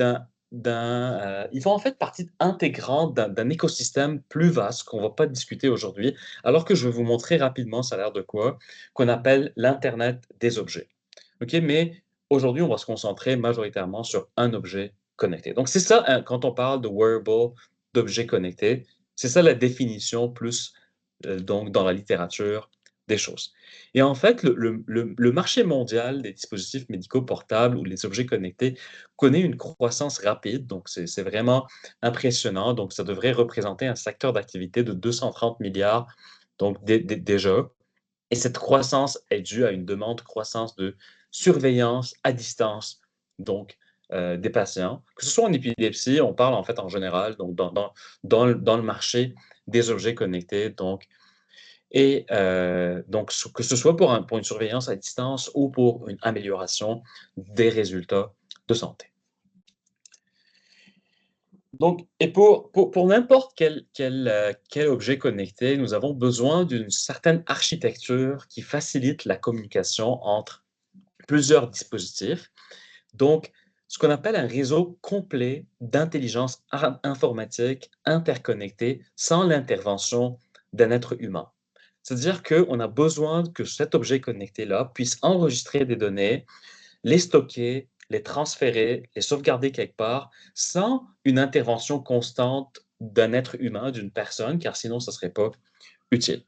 ils font en fait partie intégrante d'un écosystème plus vaste qu'on ne va pas discuter aujourd'hui, alors que je vais vous montrer rapidement, ça a l'air de quoi, qu'on appelle l'Internet des objets. OK, mais aujourd'hui, on va se concentrer majoritairement sur un objet connecté. Donc, c'est ça, hein, quand on parle de wearable, d'objets connectés, c'est ça la définition plus, donc dans la littérature des choses. Et en fait, le marché mondial des dispositifs médicaux portables ou les objets connectés connaît une croissance rapide, donc c'est vraiment impressionnant. Donc, ça devrait représenter un secteur d'activité de 230 milliards, donc déjà. Et cette croissance est due à une demande croissance de surveillance à distance, donc des patients. Que ce soit en épilepsie, on parle en fait en général, donc dans le marché des objets connectés, donc donc que ce soit pour une surveillance à distance ou pour une amélioration des résultats de santé. Donc et pour n'importe quel objet connecté, nous avons besoin d'une certaine architecture qui facilite la communication entre plusieurs dispositifs. Donc, ce qu'on appelle un réseau complet d'intelligence informatique interconnecté sans l'intervention d'un être humain. C'est-à-dire qu'on a besoin que cet objet connecté-là puisse enregistrer des données, les stocker, les transférer, les sauvegarder quelque part, sans une intervention constante d'un être humain, d'une personne, car sinon ça ne serait pas utile.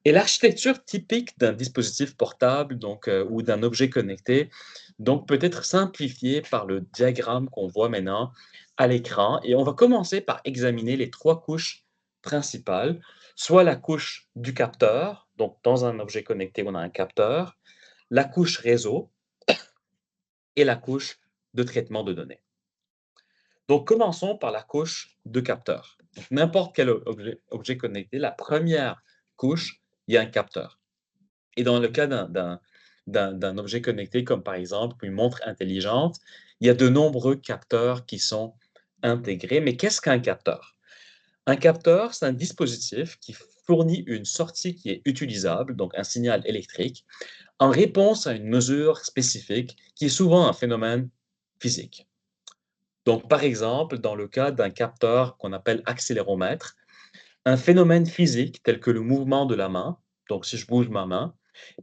Et l'architecture typique d'un dispositif portable donc, ou d'un objet connecté donc, peut être simplifiée par le diagramme qu'on voit maintenant à l'écran. Et on va commencer par examiner les trois couches principales, soit la couche du capteur, donc dans un objet connecté, on a un capteur, la couche réseau et la couche de traitement de données. Donc, commençons par la couche de capteur. Donc, n'importe quel objet connecté, la première couche, il y a un capteur. Et dans le cas d'un objet connecté, comme par exemple une montre intelligente, il y a de nombreux capteurs qui sont intégrés. Mais qu'est-ce qu'un capteur? Un capteur, c'est un dispositif qui fournit une sortie qui est utilisable, donc un signal électrique, en réponse à une mesure spécifique qui est souvent un phénomène physique. Donc, par exemple, dans le cas d'un capteur qu'on appelle accéléromètre, Un phénomène physique tel que le mouvement de la main, donc si je bouge ma main,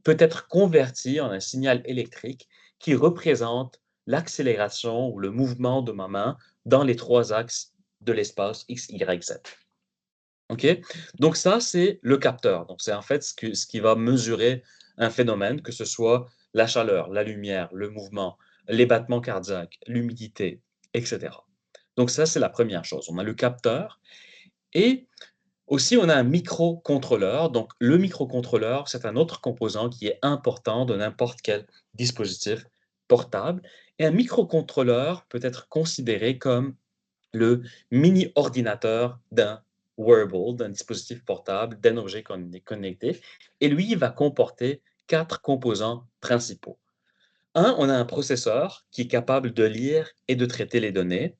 peut être converti en un signal électrique qui représente l'accélération ou le mouvement de ma main dans les 3 axes de l'espace X, Y, Z. OK? Donc ça, c'est le capteur. Donc c'est en fait ce qui va mesurer un phénomène, que ce soit la chaleur, la lumière, le mouvement, les battements cardiaques, l'humidité, et cetera. Donc ça, c'est la première chose. On a le capteur et aussi on a un microcontrôleur. Donc le microcontrôleur, c'est un autre composant qui est important de n'importe quel dispositif portable et un microcontrôleur peut être considéré comme le mini ordinateur d'un wearable, d'un dispositif portable, d'un objet connecté. Et lui, il va comporter 4 composants principaux. Un, on a un processeur qui est capable de lire et de traiter les données.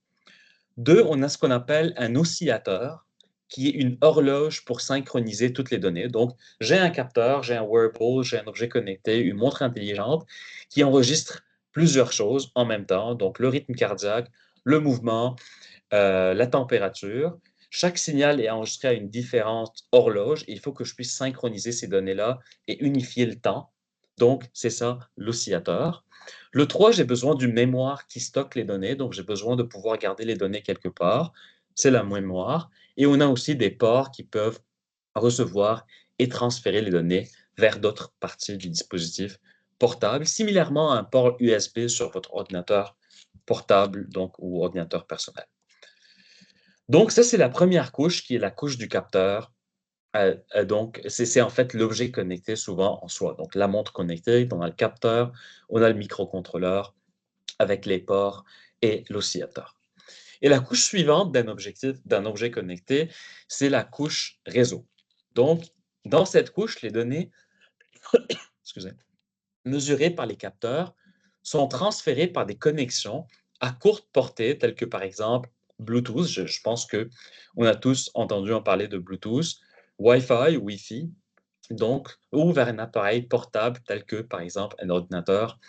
Deux, on a ce qu'on appelle un oscillateur, qui est une horloge pour synchroniser toutes les données. Donc, j'ai un capteur, j'ai un wearable, j'ai un objet connecté, une montre intelligente qui enregistre plusieurs choses en même temps. Donc, le rythme cardiaque, le mouvement, la température. Chaque signal est enregistré à une différente horloge et il faut que je puisse synchroniser ces données-là et unifier le temps. Donc, c'est ça l'oscillateur. Le 3, j'ai besoin d'une mémoire qui stocke les données, donc j'ai besoin de pouvoir garder les données quelque part. C'est la mémoire. Et on a aussi des ports qui peuvent recevoir et transférer les données vers d'autres parties du dispositif portable, similairement à un port USB sur votre ordinateur portable donc, ou ordinateur personnel. Donc ça, c'est la première couche qui est la couche du capteur. Donc, c'est en fait l'objet connecté souvent en soi. Donc, la montre connectée, on a le capteur, on a le microcontrôleur avec les ports et l'oscillateur. Et la couche suivante d'un objet connecté, c'est la couche réseau. Donc, dans cette couche, les données, excusez, mesurées par les capteurs sont transférées par des connexions à courte portée, telles que par exemple Bluetooth. Je pense qu'on a tous entendu en parler de Bluetooth, Wi-Fi, Wi-Fi, donc, ou vers un appareil portable tel que par exemple un ordinateur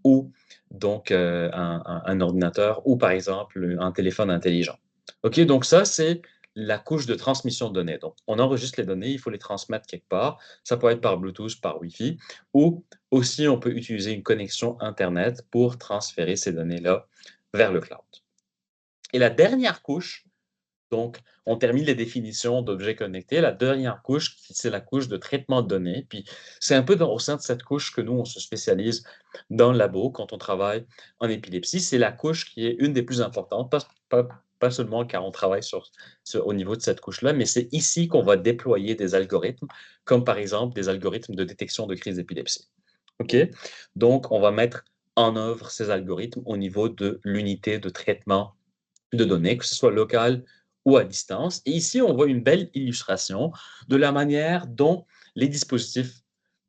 ou donc un ordinateur ou par exemple un téléphone intelligent. OK, donc ça, c'est la couche de transmission de données. Donc, on enregistre les données, il faut les transmettre quelque part. Ça peut être par Bluetooth, par Wi-Fi, ou aussi on peut utiliser une connexion Internet pour transférer ces données-là vers le cloud. Et la dernière couche, donc, on termine les définitions d'objets connectés. La dernière couche, c'est la couche de traitement de données. Puis, c'est un peu au sein de cette couche que nous, on se spécialise dans le labo quand on travaille en épilepsie. C'est la couche qui est une des plus importantes, pas seulement car on travaille au niveau de cette couche-là, mais c'est ici qu'on va déployer des algorithmes, comme par exemple des algorithmes de détection de crise d'épilepsie. OK? Donc, on va mettre en œuvre ces algorithmes au niveau de l'unité de traitement de données, que ce soit local ou à distance. Et ici, on voit une belle illustration de la manière dont les dispositifs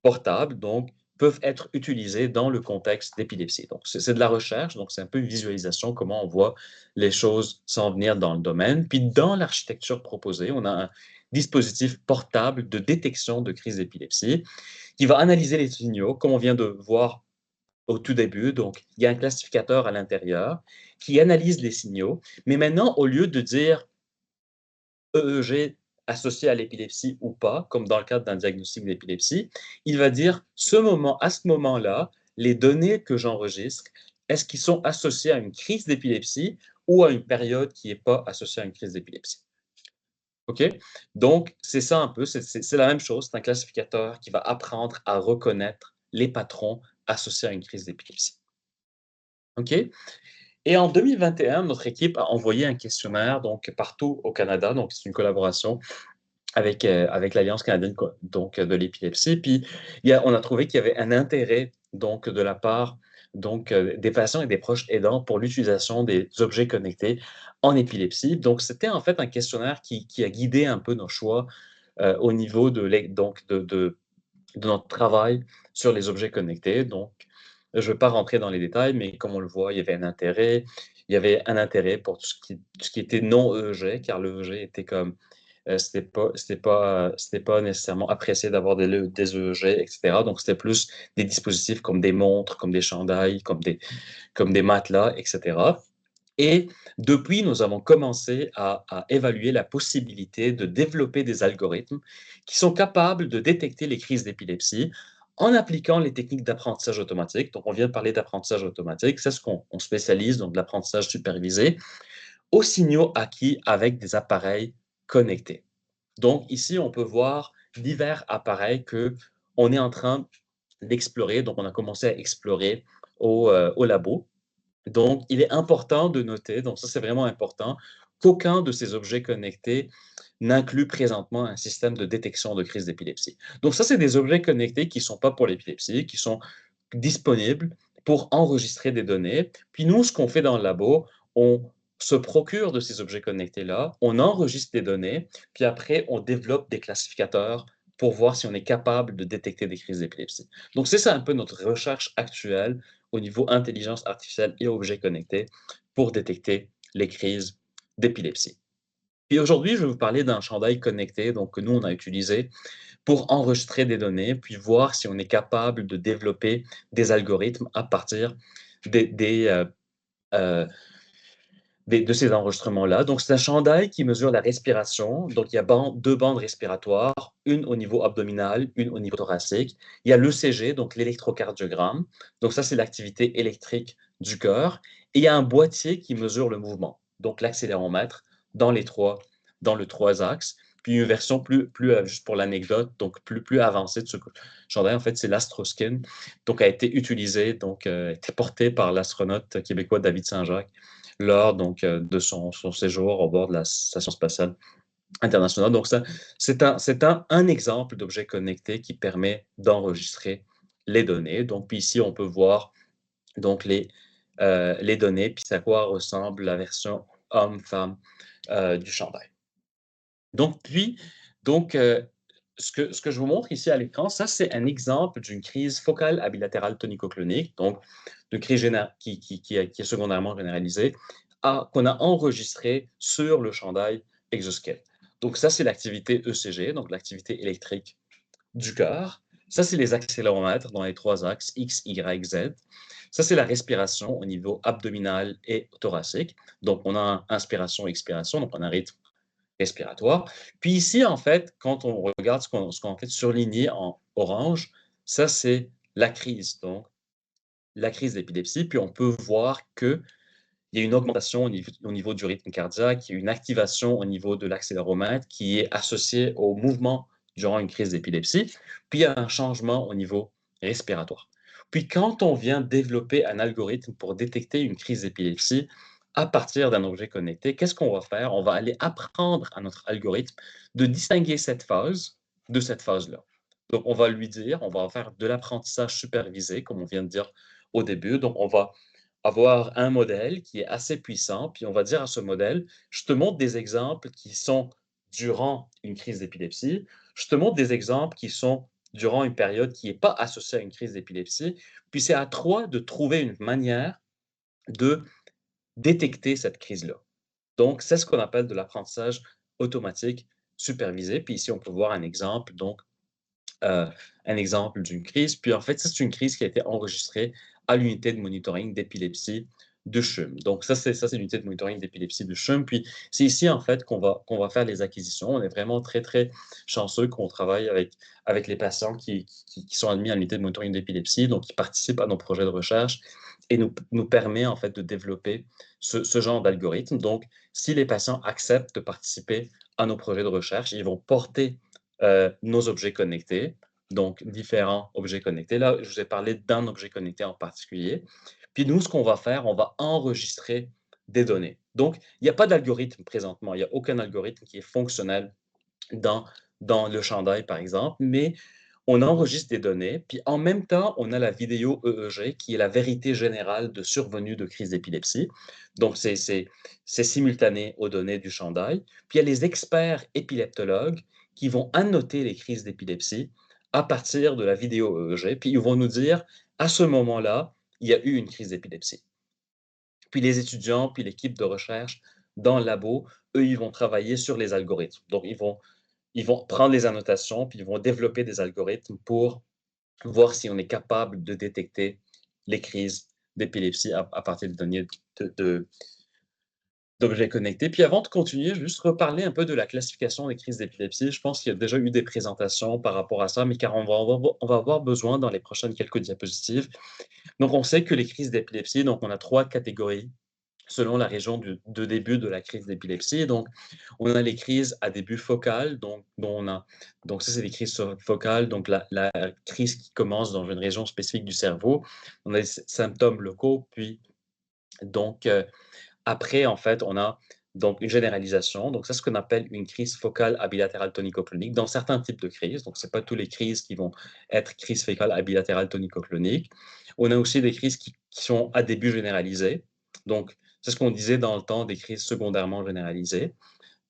portables donc, peuvent être utilisés dans le contexte d'épilepsie. Donc, c'est de la recherche, donc c'est un peu une visualisation, comment on voit les choses s'en venir dans le domaine. Puis, dans l'architecture proposée, on a un dispositif portable de détection de crise d'épilepsie qui va analyser les signaux, comme on vient de voir au tout début. Donc, il y a un classificateur à l'intérieur qui analyse les signaux. Mais maintenant, au lieu de dire EEG associé à l'épilepsie ou pas, comme dans le cadre d'un diagnostic d'épilepsie, il va dire à ce moment-là, les données que j'enregistre, est-ce qu'ils sont associés à une crise d'épilepsie ou à une période qui n'est pas associée à une crise d'épilepsie? OK? Donc, c'est ça un peu, c'est la même chose. C'est un classificateur qui va apprendre à reconnaître les patrons associés à une crise d'épilepsie. OK? Et en 2021, notre équipe a envoyé un questionnaire donc partout au Canada. Donc, c'est une collaboration avec l'Alliance canadienne donc, de l'épilepsie. Puis, on a trouvé qu'il y avait un intérêt donc, de la part donc, des patients et des proches aidants pour l'utilisation des objets connectés en épilepsie. Donc, c'était en fait un questionnaire qui a guidé un peu nos choix au niveau de notre travail sur les objets connectés. Donc, je ne vais pas rentrer dans les détails, mais comme on le voit, il y avait un intérêt. Il y avait un intérêt pour tout ce qui était non EEG, car l'EEG était comme, c'était pas nécessairement apprécié d'avoir des EEG, etc. Donc, c'était plus des dispositifs comme des montres, comme des chandails, comme des matelas, etc. Et depuis, nous avons commencé à évaluer la possibilité de développer des algorithmes qui sont capables de détecter les crises d'épilepsie en appliquant les techniques d'apprentissage automatique. Donc, on vient de parler d'apprentissage automatique, c'est ce qu'on spécialise, donc de l'apprentissage supervisé, aux signaux acquis avec des appareils connectés. Donc, ici, on peut voir divers appareils que on est en train d'explorer. Donc, on a commencé à explorer au labo. Donc, il est important de noter, donc ça c'est vraiment important, qu'aucun de ces objets connectés n'inclut présentement un système de détection de crise d'épilepsie. Donc ça, c'est des objets connectés qui ne sont pas pour l'épilepsie, qui sont disponibles pour enregistrer des données. Puis nous, ce qu'on fait dans le labo, on se procure de ces objets connectés-là, on enregistre des données, puis après, on développe des classificateurs pour voir si on est capable de détecter des crises d'épilepsie. Donc, c'est ça un peu notre recherche actuelle au niveau intelligence artificielle et objets connectés pour détecter les crises d'épilepsie. Et aujourd'hui, je vais vous parler d'un chandail connecté donc, que nous, on a utilisé pour enregistrer des données, puis voir si on est capable de développer des algorithmes à partir des, des, euh, euh, de ces enregistrements-là. Donc, c'est un chandail qui mesure la respiration. Donc, il y a deux bandes respiratoires, une au niveau abdominal, une au niveau thoracique. Il y a l'ECG, donc l'électrocardiogramme. Donc, ça, c'est l'activité électrique du cœur. Et il y a un boîtier qui mesure le mouvement, donc l'accéléromètre dans dans le trois axes. Puis une version juste pour l'anecdote, donc plus avancée de ce chandail, en fait, c'est l'Astroskin, donc a été utilisé, donc a été porté par l'astronaute québécois David Saint-Jacques lors donc, de son séjour au bord de la Station spatiale internationale. Donc, ça, c'est un exemple d'objet connecté qui permet d'enregistrer les données. Donc, puis ici, on peut voir donc, les données, puis à quoi ressemble la version homme-femme du chandail. Donc, puis, donc, ce que je vous montre ici à l'écran, ça, c'est un exemple d'une crise focale bilatérale tonico-clonique, donc d'une crise qui est secondairement généralisée, qu'on a enregistrée sur le chandail exosquelette. Donc, ça, c'est l'activité ECG, donc l'activité électrique du cœur. Ça, c'est les accéléromètres dans les trois axes X, Y, Z. Ça, c'est la respiration au niveau abdominal et thoracique. Donc, on a inspiration, expiration, donc on a un rythme respiratoire. Puis ici, en fait, quand on regarde ce qu'on fait surligné en orange, ça, c'est la crise, donc la crise d'épilepsie. Puis on peut voir qu'il y a une augmentation au niveau du rythme cardiaque, il y a une activation au niveau de l'accéléromètre qui est associée au mouvement durant une crise d'épilepsie. Puis il y a un changement au niveau respiratoire. Puis quand on vient développer un algorithme pour détecter une crise d'épilepsie à partir d'un objet connecté, qu'est-ce qu'on va faire? On va aller apprendre à notre algorithme de distinguer cette phase de cette phase-là. Donc, on va lui dire, on va faire de l'apprentissage supervisé, comme on vient de dire au début. Donc, on va avoir un modèle qui est assez puissant, puis on va dire à ce modèle, je te montre des exemples qui sont durant une crise d'épilepsie, je te montre des exemples qui sont durant une période qui n'est pas associée à une crise d'épilepsie, puis c'est à toi de trouver une manière de détecter cette crise-là. Donc, c'est ce qu'on appelle de l'apprentissage automatique supervisé. Puis ici, on peut voir un exemple, donc euh, un exemple d'une crise. Puis en fait, c'est une crise qui a été enregistrée à l'unité de monitoring d'épilepsie de CHUM. Donc ça, c'est l'unité de monitoring d'épilepsie de CHUM. Puis c'est ici, en fait, qu'on va faire les acquisitions. On est vraiment très, très chanceux qu'on travaille avec les patients qui sont admis à l'unité de monitoring d'épilepsie, donc qui participent à nos projets de recherche et nous permet, en fait, de développer ce genre d'algorithme. Donc, si les patients acceptent de participer à nos projets de recherche, ils vont porter nos objets connectés, donc différents objets connectés. Là, je vous ai parlé d'un objet connecté en particulier. Puis nous, ce qu'on va faire, on va enregistrer des données. Donc, il n'y a pas d'algorithme présentement. Il n'y a aucun algorithme qui est fonctionnel dans, dans le chandail, par exemple, mais on enregistre des données, puis en même temps, on a la vidéo EEG, qui est la vérité générale de survenue de crise d'épilepsie. Donc, c'est simultané aux données du chandail. Puis il y a les experts épileptologues qui vont annoter les crises d'épilepsie à partir de la vidéo EEG, puis ils vont nous dire, à ce moment-là, il y a eu une crise d'épilepsie. Puis les étudiants, puis l'équipe de recherche dans le labo, eux, ils vont travailler sur les algorithmes. Donc, ils vont prendre les annotations, puis ils vont développer des algorithmes pour voir si on est capable de détecter les crises d'épilepsie à partir des données de, d'objets connectés. Puis avant de continuer, je vais juste reparler un peu de la classification des crises d'épilepsie. Je pense qu'il y a déjà eu des présentations par rapport à ça, mais car on va avoir besoin dans les prochaines quelques diapositives. Donc, on sait que les crises d'épilepsie, donc on a 3 catégories selon la région de début de la crise d'épilepsie. Donc, on a les crises à début focal, donc ça, c'est les crises focales, donc la crise qui commence dans une région spécifique du cerveau. On a des symptômes locaux, puis donc, après, en fait, on a donc une généralisation. Donc, c'est ce qu'on appelle une crise focale abilatérale tonico-clonique dans certains types de crises. Donc, ce n'est pas toutes les crises qui vont être crise focale abilatérale tonico-clonique. On a aussi des crises qui sont à début généralisé. Donc, c'est ce qu'on disait dans le temps des crises secondairement généralisées.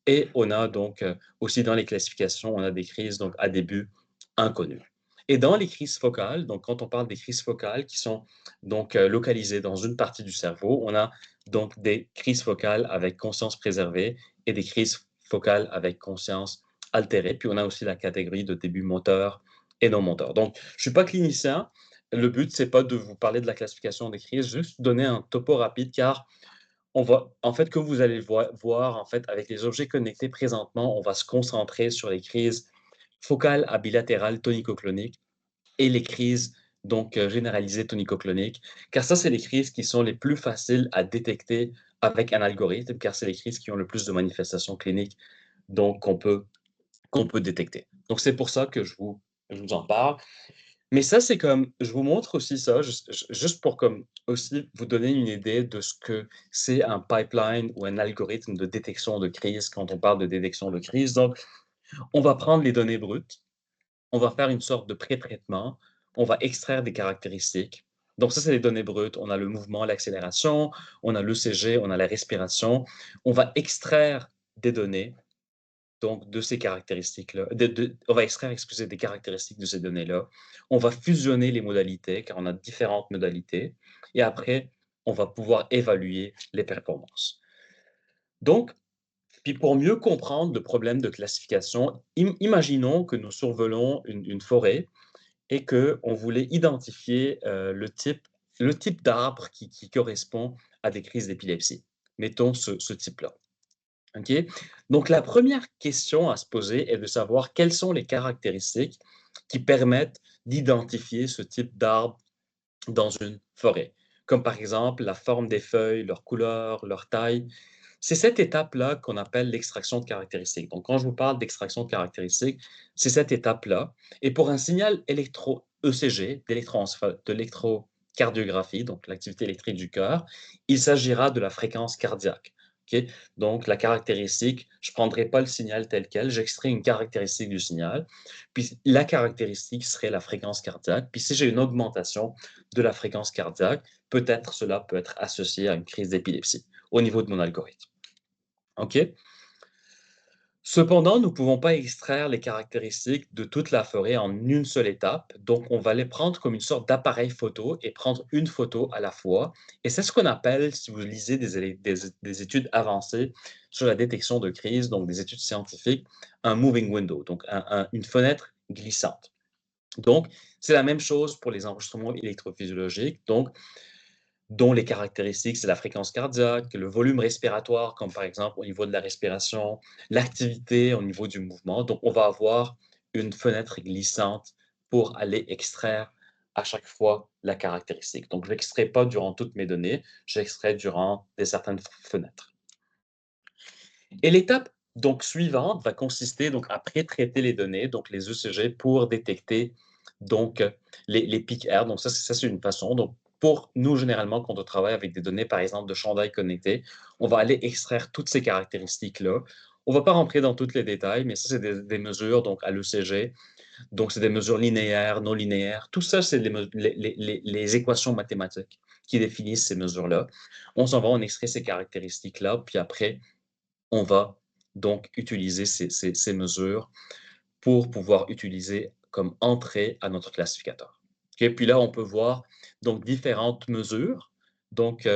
Et on a donc aussi dans les classifications, on a des crises donc à début inconnu. Et dans les crises focales, donc quand on parle des crises focales qui sont donc localisées dans une partie du cerveau, on a donc des crises focales avec conscience préservée et des crises focales avec conscience altérée. Puis on a aussi la catégorie de début moteur et non moteur. Donc, je ne suis pas clinicien. Le but, c'est pas de vous parler de la classification des crises, juste donner un topo rapide, car on va, en fait, que vous allez voir, en fait, avec les objets connectés présentement, on va se concentrer sur les crises focales à bilatérales tonico-cloniques et les crises donc généralisées tonico-cloniques, car ça, c'est les crises qui sont les plus faciles à détecter avec un algorithme, car c'est les crises qui ont le plus de manifestations cliniques donc qu'on peut détecter. Donc, c'est pour ça que je vous en parle. Mais ça, c'est comme je vous montre aussi ça, juste pour comme aussi vous donner une idée de ce que c'est un pipeline ou un algorithme de détection de crise quand on parle de détection de crise. Donc, on va prendre les données brutes, on va faire une sorte de pré-traitement, on va extraire des caractéristiques. Donc ça, c'est les données brutes. On a le mouvement, l'accélération, on a l'ECG, on a la respiration. On va extraire des données donc de ces caractéristiques-là. On va extraire, excusez, des caractéristiques de ces données-là. On va fusionner les modalités, car on a différentes modalités. Et après, on va pouvoir évaluer les performances. Donc, puis pour mieux comprendre le problème de classification, imaginons que nous survolons une forêt et qu'on voulait identifier le type d'arbre qui correspond à des crises d'épilepsie. Mettons ce type-là. OK? Donc, la première question à se poser est de savoir quelles sont les caractéristiques qui permettent d'identifier ce type d'arbre dans une forêt, comme par exemple la forme des feuilles, leur couleur, leur taille. C'est cette étape-là qu'on appelle l'extraction de caractéristiques. Donc, quand je vous parle d'extraction de caractéristiques, c'est cette étape-là. Et pour un signal électro-ECG, d'électrocardiographie, donc l'activité électrique du cœur, il s'agira de la fréquence cardiaque. OK? Donc, la caractéristique, je ne prendrai pas le signal tel quel, j'extrais une caractéristique du signal, puis la caractéristique serait la fréquence cardiaque. Puis si j'ai une augmentation de la fréquence cardiaque, peut-être cela peut être associé à une crise d'épilepsie au niveau de mon algorithme. OK? Cependant, nous ne pouvons pas extraire les caractéristiques de toute la forêt en une seule étape, donc on va les prendre comme une sorte d'appareil photo et prendre une photo à la fois. Et c'est ce qu'on appelle, si vous lisez des études avancées sur la détection de crise, donc des études scientifiques, un moving window, donc une fenêtre glissante. Donc, c'est la même chose pour les enregistrements électrophysiologiques. Donc, dont les caractéristiques, c'est la fréquence cardiaque, le volume respiratoire, comme par exemple au niveau de la respiration, l'activité au niveau du mouvement. Donc, on va avoir une fenêtre glissante pour aller extraire à chaque fois la caractéristique. Donc, je n'extrais pas durant toutes mes données, j'extrais durant certaines fenêtres. Et l'étape donc suivante va consister donc à pré-traiter les données, donc les ECG, pour détecter donc les pics R. Donc ça c'est une façon. Donc pour nous, généralement, quand on travaille avec des données, par exemple, de chandail connecté, on va aller extraire toutes ces caractéristiques-là. On ne va pas rentrer dans tous les détails, mais ça, c'est des mesures donc à l'ECG. Donc, c'est des mesures linéaires, non linéaires. Tout ça, c'est les équations mathématiques qui définissent ces mesures-là. On s'en va, on extrait ces caractéristiques-là, puis après, on va donc utiliser ces mesures pour pouvoir utiliser comme entrée à notre classificateur. Okay? Puis là, on peut voir donc différentes mesures donc,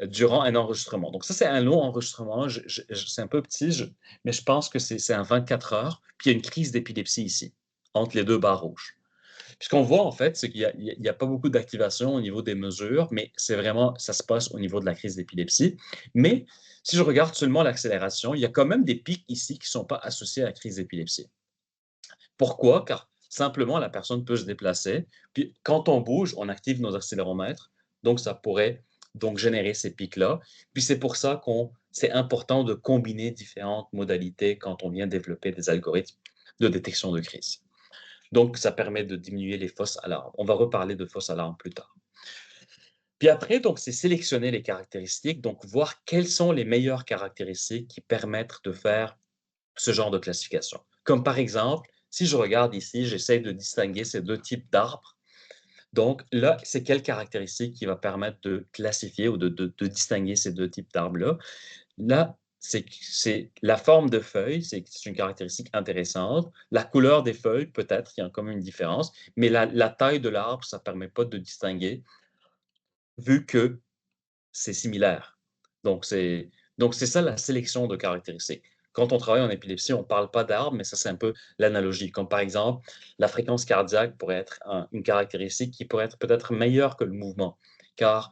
durant un enregistrement. Donc ça, c'est un long enregistrement. C'est un peu petit, mais je pense que c'est un 24 heures. Puis il y a une crise d'épilepsie ici, entre les deux barres rouges. Puis ce qu'on voit, en fait, c'est qu'il y a pas beaucoup d'activation au niveau des mesures, mais c'est vraiment, ça se passe au niveau de la crise d'épilepsie. Mais si je regarde seulement l'accélération, il y a quand même des pics ici qui ne sont pas associés à la crise d'épilepsie. Pourquoi? Car simplement, la personne peut se déplacer. Puis quand on bouge, on active nos accéléromètres. Donc, ça pourrait donc générer ces pics-là. Puis c'est pour ça qu'on c'est important de combiner différentes modalités quand on vient développer des algorithmes de détection de crise. Donc, ça permet de diminuer les fausses alarmes. On va reparler de fausses alarmes plus tard. Puis après, donc, c'est sélectionner les caractéristiques, donc voir quelles sont les meilleures caractéristiques qui permettent de faire ce genre de classification. Comme par exemple, si je regarde ici, j'essaie de distinguer ces deux types d'arbres. Donc là, c'est quelle caractéristique qui va permettre de classifier ou de distinguer ces deux types d'arbres-là? Là, c'est la forme de feuilles, c'est une caractéristique intéressante. La couleur des feuilles, peut-être, il y a quand même une différence, mais la taille de l'arbre, ça ne permet pas de distinguer, vu que c'est similaire. Donc, c'est ça la sélection de caractéristiques. Quand on travaille en épilepsie, on ne parle pas d'arbre, mais ça, c'est un peu l'analogie. Comme par exemple, la fréquence cardiaque pourrait être une caractéristique qui pourrait être peut-être meilleure que le mouvement, car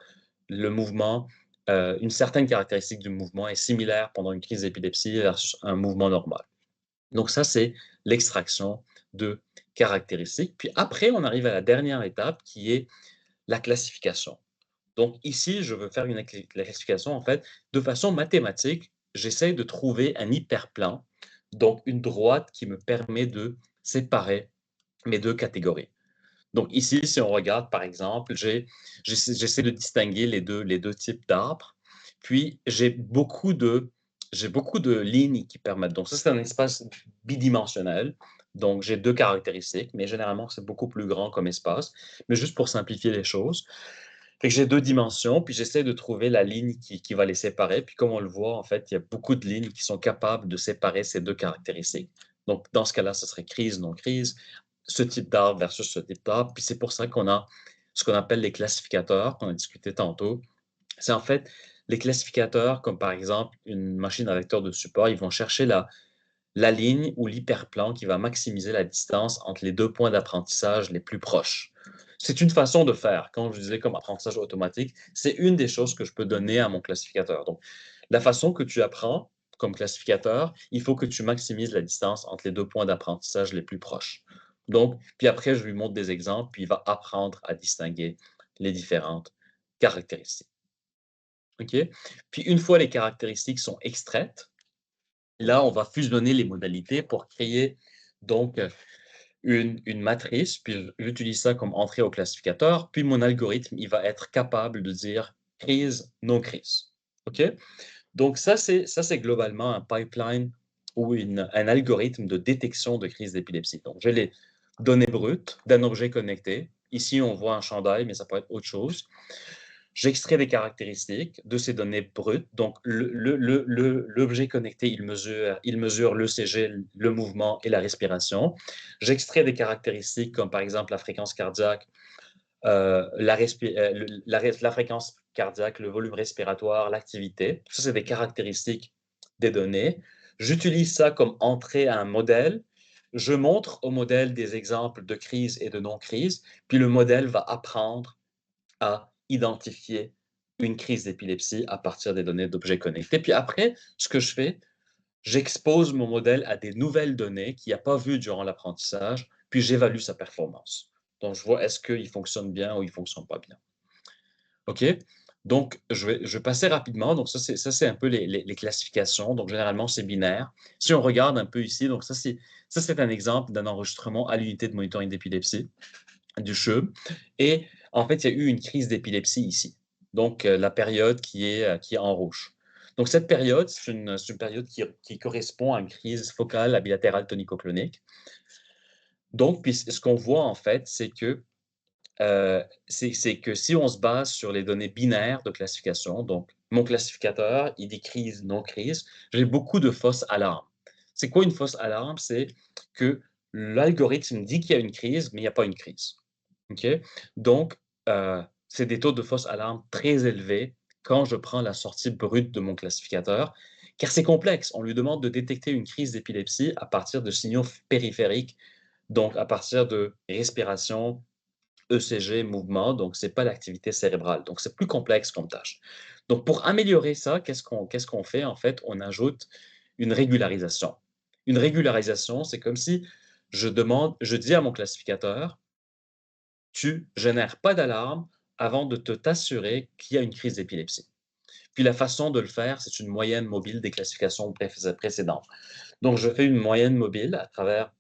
le mouvement, une certaine caractéristique du mouvement est similaire pendant une crise d'épilepsie versus un mouvement normal. Donc ça, c'est l'extraction de caractéristiques. Puis après, on arrive à la dernière étape qui est la classification. Donc ici, je veux faire la classification, en fait, de façon mathématique. J'essaie de trouver un hyperplan, donc une droite qui me permet de séparer mes deux catégories. Donc ici, si on regarde, par exemple, j'essaie de distinguer les deux types d'arbres. Puis j'ai beaucoup de lignes qui permettent. Donc ça, c'est un espace bidimensionnel. Donc j'ai deux caractéristiques, mais généralement, c'est beaucoup plus grand comme espace. Mais juste pour simplifier les choses, fait que j'ai 2 dimensions, puis j'essaie de trouver la ligne qui va les séparer. Puis comme on le voit, en fait, il y a beaucoup de lignes qui sont capables de séparer ces 2 caractéristiques. Donc dans ce cas-là, ce serait crise, non crise, ce type d'arbre versus ce type d'arbre. Puis c'est pour ça qu'on a ce qu'on appelle les classificateurs, qu'on a discuté tantôt. C'est en fait les classificateurs, comme par exemple une machine à vecteur de support, ils vont chercher la ligne ou l'hyperplan qui va maximiser la distance entre les 2 points d'apprentissage les plus proches. C'est une façon de faire. Quand je disais comme apprentissage automatique, c'est une des choses que je peux donner à mon classificateur. Donc, la façon que tu apprends comme classificateur, il faut que tu maximises la distance entre les 2 points d'apprentissage les plus proches. Donc, puis après, je lui montre des exemples, puis il va apprendre à distinguer les différentes caractéristiques. OK? Puis une fois les caractéristiques sont extraites, là, on va fusionner les modalités pour créer donc une matrice, puis j'utilise ça comme entrée au classificateur, puis mon algorithme, il va être capable de dire crise, non crise. OK? Donc ça, c'est globalement un pipeline ou un algorithme de détection de crise d'épilepsie. Donc, j'ai les données brutes d'un objet connecté. Ici, on voit un chandail, mais ça peut être autre chose. J'extrais des caractéristiques de ces données brutes. Donc, l'objet connecté, il mesure l'ECG, le mouvement et la respiration. J'extrais des caractéristiques comme par exemple la fréquence cardiaque, la fréquence cardiaque, le volume respiratoire, l'activité. Ça, c'est des caractéristiques des données. J'utilise ça comme entrée à un modèle. Je montre au modèle des exemples de crise et de non-crise, puis le modèle va apprendre à identifier une crise d'épilepsie à partir des données d'objets connectés. Puis après, ce que je fais, j'expose mon modèle à des nouvelles données qu'il n'a pas vues durant l'apprentissage, puis j'évalue sa performance. Donc, je vois est-ce qu'il fonctionne bien ou il ne fonctionne pas bien. OK? Donc, je vais passer rapidement. Donc, ça, c'est un peu les classifications. Donc, généralement, c'est binaire. Si on regarde un peu ici, donc ça, c'est un exemple d'un enregistrement à l'unité de monitoring d'épilepsie du CHU. Et en fait, il y a eu une crise d'épilepsie ici. Donc, la période qui est en rouge. Donc, cette période, c'est une période qui correspond à une crise focale à bilatérale tonico-clonique. Donc, puis ce qu'on voit en fait, c'est que si on se base sur les données binaires de classification, donc mon classificateur, il dit crise, non crise, j'ai beaucoup de fausses alarmes. C'est quoi une fausse alarme? C'est que l'algorithme dit qu'il y a une crise, mais il n'y a pas une crise. OK? Donc, c'est des taux de fausse alarme très élevés quand je prends la sortie brute de mon classificateur, car c'est complexe. On lui demande de détecter une crise d'épilepsie à partir de signaux périphériques Donc à partir de respiration, ECG, mouvement, donc c'est pas l'activité cérébrale. Donc c'est plus complexe comme tâche. Donc pour améliorer ça, qu'est-ce qu'on fait? En fait, on ajoute une régularisation. Une régularisation, c'est comme si je dis à mon classificateur: «Tu génères pas d'alarme avant de t'assurer qu'il y a une crise d'épilepsie». Puis la façon de le faire, c'est une moyenne mobile des classifications précédentes. Donc je fais une moyenne mobile à travers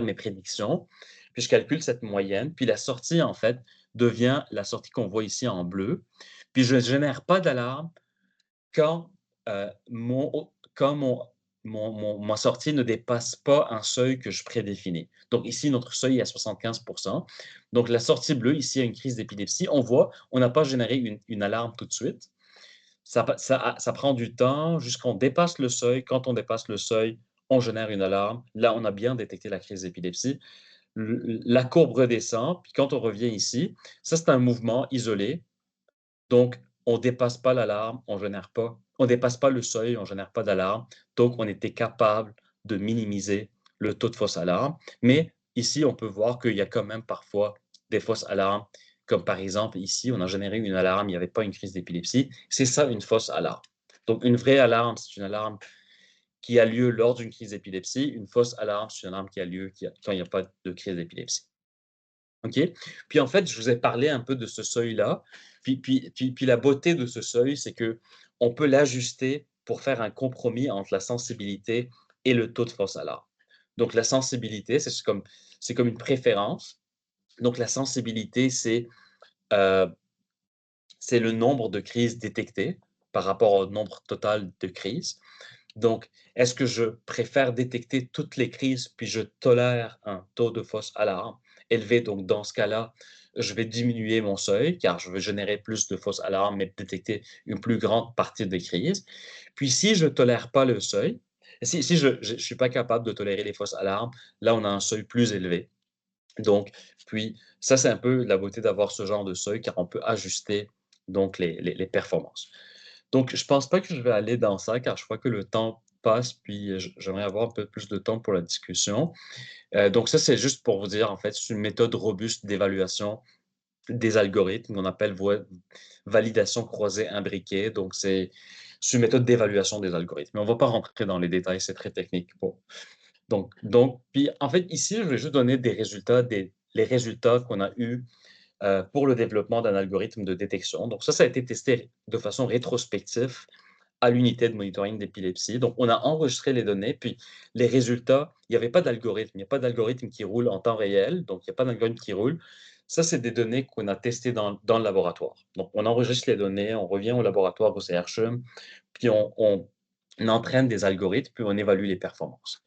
mes prédictions, puis je calcule cette moyenne, puis la sortie, en fait, devient la sortie qu'on voit ici en bleu. Puis je ne génère pas d'alarme quand, ma sortie ne dépasse pas un seuil que je prédéfinis. Donc ici, notre seuil est à 75. Donc la sortie bleue, ici, il y a une crise d'épilepsie. On voit, on n'a pas généré une alarme tout de suite. Ça prend du temps jusqu'on dépasse le seuil. Quand on dépasse le seuil, on génère une alarme. Là, on a bien détecté la crise d'épilepsie. La courbe redescend, puis quand on revient ici, ça, c'est un mouvement isolé. Donc, on ne dépasse pas l'alarme, on génère pas. On ne dépasse pas le seuil, on ne génère pas d'alarme. Donc, on était capable de minimiser le taux de fausse alarme. Mais ici, on peut voir qu'il y a quand même parfois des fausses alarmes, comme par exemple ici, on a généré une alarme, il n'y avait pas une crise d'épilepsie. C'est ça une fausse alarme. Donc, une vraie alarme, c'est une alarme qui a lieu lors d'une crise d'épilepsie. Une fausse alarme, c'est une alarme qui a lieu quand il n'y a pas de crise d'épilepsie. OK? Puis en fait, je vous ai parlé un peu de ce seuil-là. Puis la beauté de ce seuil, c'est que on peut l'ajuster pour faire un compromis entre la sensibilité et le taux de fausse alarme. Donc la sensibilité, c'est comme une préférence. Donc la sensibilité, heu, c'est le nombre de crises détectées par rapport au nombre total de crises. Donc, est-ce que je préfère détecter toutes les crises, puis je tolère un taux de fausse alarme élevé? Donc, dans ce cas-là, je vais diminuer mon seuil, car je veux générer plus de fausses alarmes, mais détecter une plus grande partie des crises. Puis, si je ne tolère pas le seuil, si je ne suis pas capable de tolérer les fausses alarmes, là, on a un seuil plus élevé. Donc, puis, ça, c'est un peu la beauté d'avoir ce genre de seuil, car on peut ajuster donc les performances. Donc, je pense pas que je vais aller dans ça, car je crois que le temps passe, puis j'aimerais avoir un peu plus de temps pour la discussion. Donc ça, c'est juste pour vous dire, en fait, c'est une méthode robuste d'évaluation des algorithmes qu'on appelle validation croisée imbriquée. Donc, c'est une méthode d'évaluation des algorithmes. Mais on va pas rentrer dans les détails, c'est très technique. Bon. Donc, puis en fait, ici, je vais juste donner des résultats, les résultats qu'on a eus pour le développement d'un algorithme de détection. Donc ça a été testé de façon rétrospective à l'unité de monitoring d'épilepsie. Donc, on a enregistré les données, puis les résultats, il n'y avait pas d'algorithme. Il n'y a pas d'algorithme qui roule en temps réel, donc il n'y a pas d'algorithme qui roule. Ça, c'est des données qu'on a testées dans le laboratoire. Donc, on enregistre les données, on revient au laboratoire au CHUM, puis on entraîne des algorithmes, puis on évalue les performances.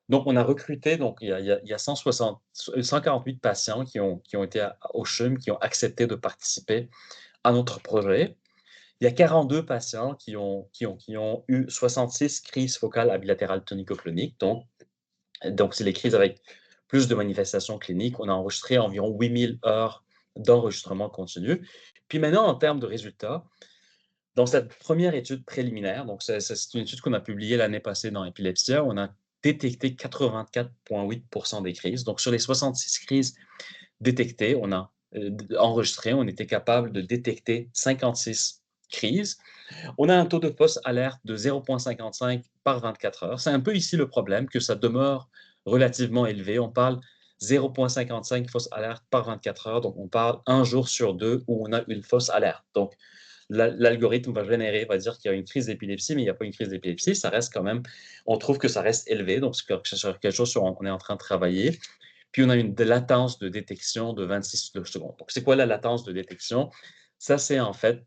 Donc, on a recruté, donc il y a 148 patients qui ont été au CHUM, qui ont accepté de participer à notre projet. Il y a 42 patients qui ont eu 66 crises focales bilatérales tonico-cloniques. Donc, c'est les crises avec plus de manifestations cliniques. On a enregistré environ 8000 heures d'enregistrement continu. Puis maintenant, en termes de résultats, dans cette première étude préliminaire, donc c'est une étude qu'on a publiée l'année passée dans Epilepsia, on a détecté 84,8% des crises. Donc, sur les 66 crises détectées, on a enregistré, on était capable de détecter 56 crises. On a un taux de fausse alerte de 0,55 par 24 heures. C'est un peu ici le problème, que ça demeure relativement élevé. On parle 0,55 fausse alerte par 24 heures. Donc, on parle un jour sur deux où on a une fausse alerte. Donc, l'algorithme va dire qu'il y a une crise d'épilepsie, mais il n'y a pas une crise d'épilepsie. Ça reste quand même, on trouve que ça reste élevé. Donc, c'est quelque chose sur on est en train de travailler. Puis, on a une latence de détection de 26 secondes. Donc, c'est quoi la latence de détection? Ça, c'est en fait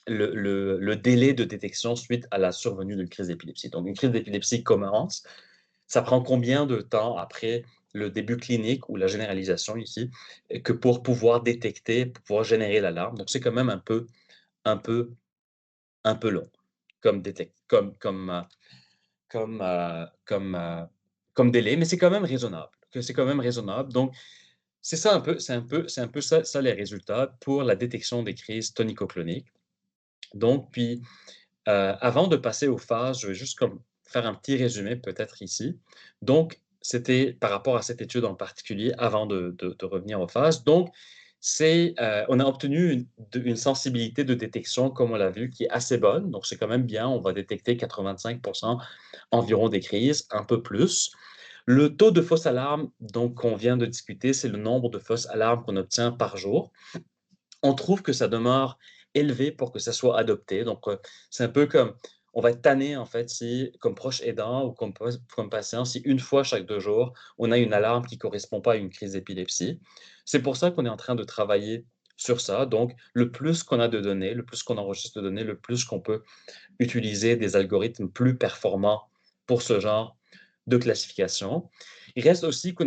le délai de détection suite à la survenue d'une crise d'épilepsie. Donc, une crise d'épilepsie commence. Ça prend combien de temps après le début clinique ou la généralisation ici que pour pouvoir détecter, pour pouvoir générer l'alarme? Donc, c'est quand même un peu, un peu long comme, comme délai, mais c'est quand même raisonnable. C'est quand même raisonnable. Donc, c'est ça un peu, c'est un peu ça les résultats pour la détection des crises tonico-cloniques. Donc, puis, avant de passer aux phases, je vais juste comme faire un petit résumé peut-être ici. Donc, c'était par rapport à cette étude en particulier avant de revenir aux phases. Donc, on a obtenu une sensibilité de détection, comme on l'a vu, qui est assez bonne. Donc, c'est quand même bien. On va détecter 85 environ des crises, un peu plus. Le taux de fausses alarmes, donc, qu'on vient de discuter, c'est le nombre de fausses alarmes qu'on obtient par jour. On trouve que ça demeure élevé pour que ça soit adopté. Donc, c'est un peu comme on va être tanné, en fait, si, comme proche aidant ou comme patient, si une fois chaque 2 jours, on a une alarme qui ne correspond pas à une crise d'épilepsie. C'est pour ça qu'on est en train de travailler sur ça. Donc, le plus qu'on a de données, le plus qu'on enregistre de données, le plus qu'on peut utiliser des algorithmes plus performants pour ce genre de classification. Il reste aussi que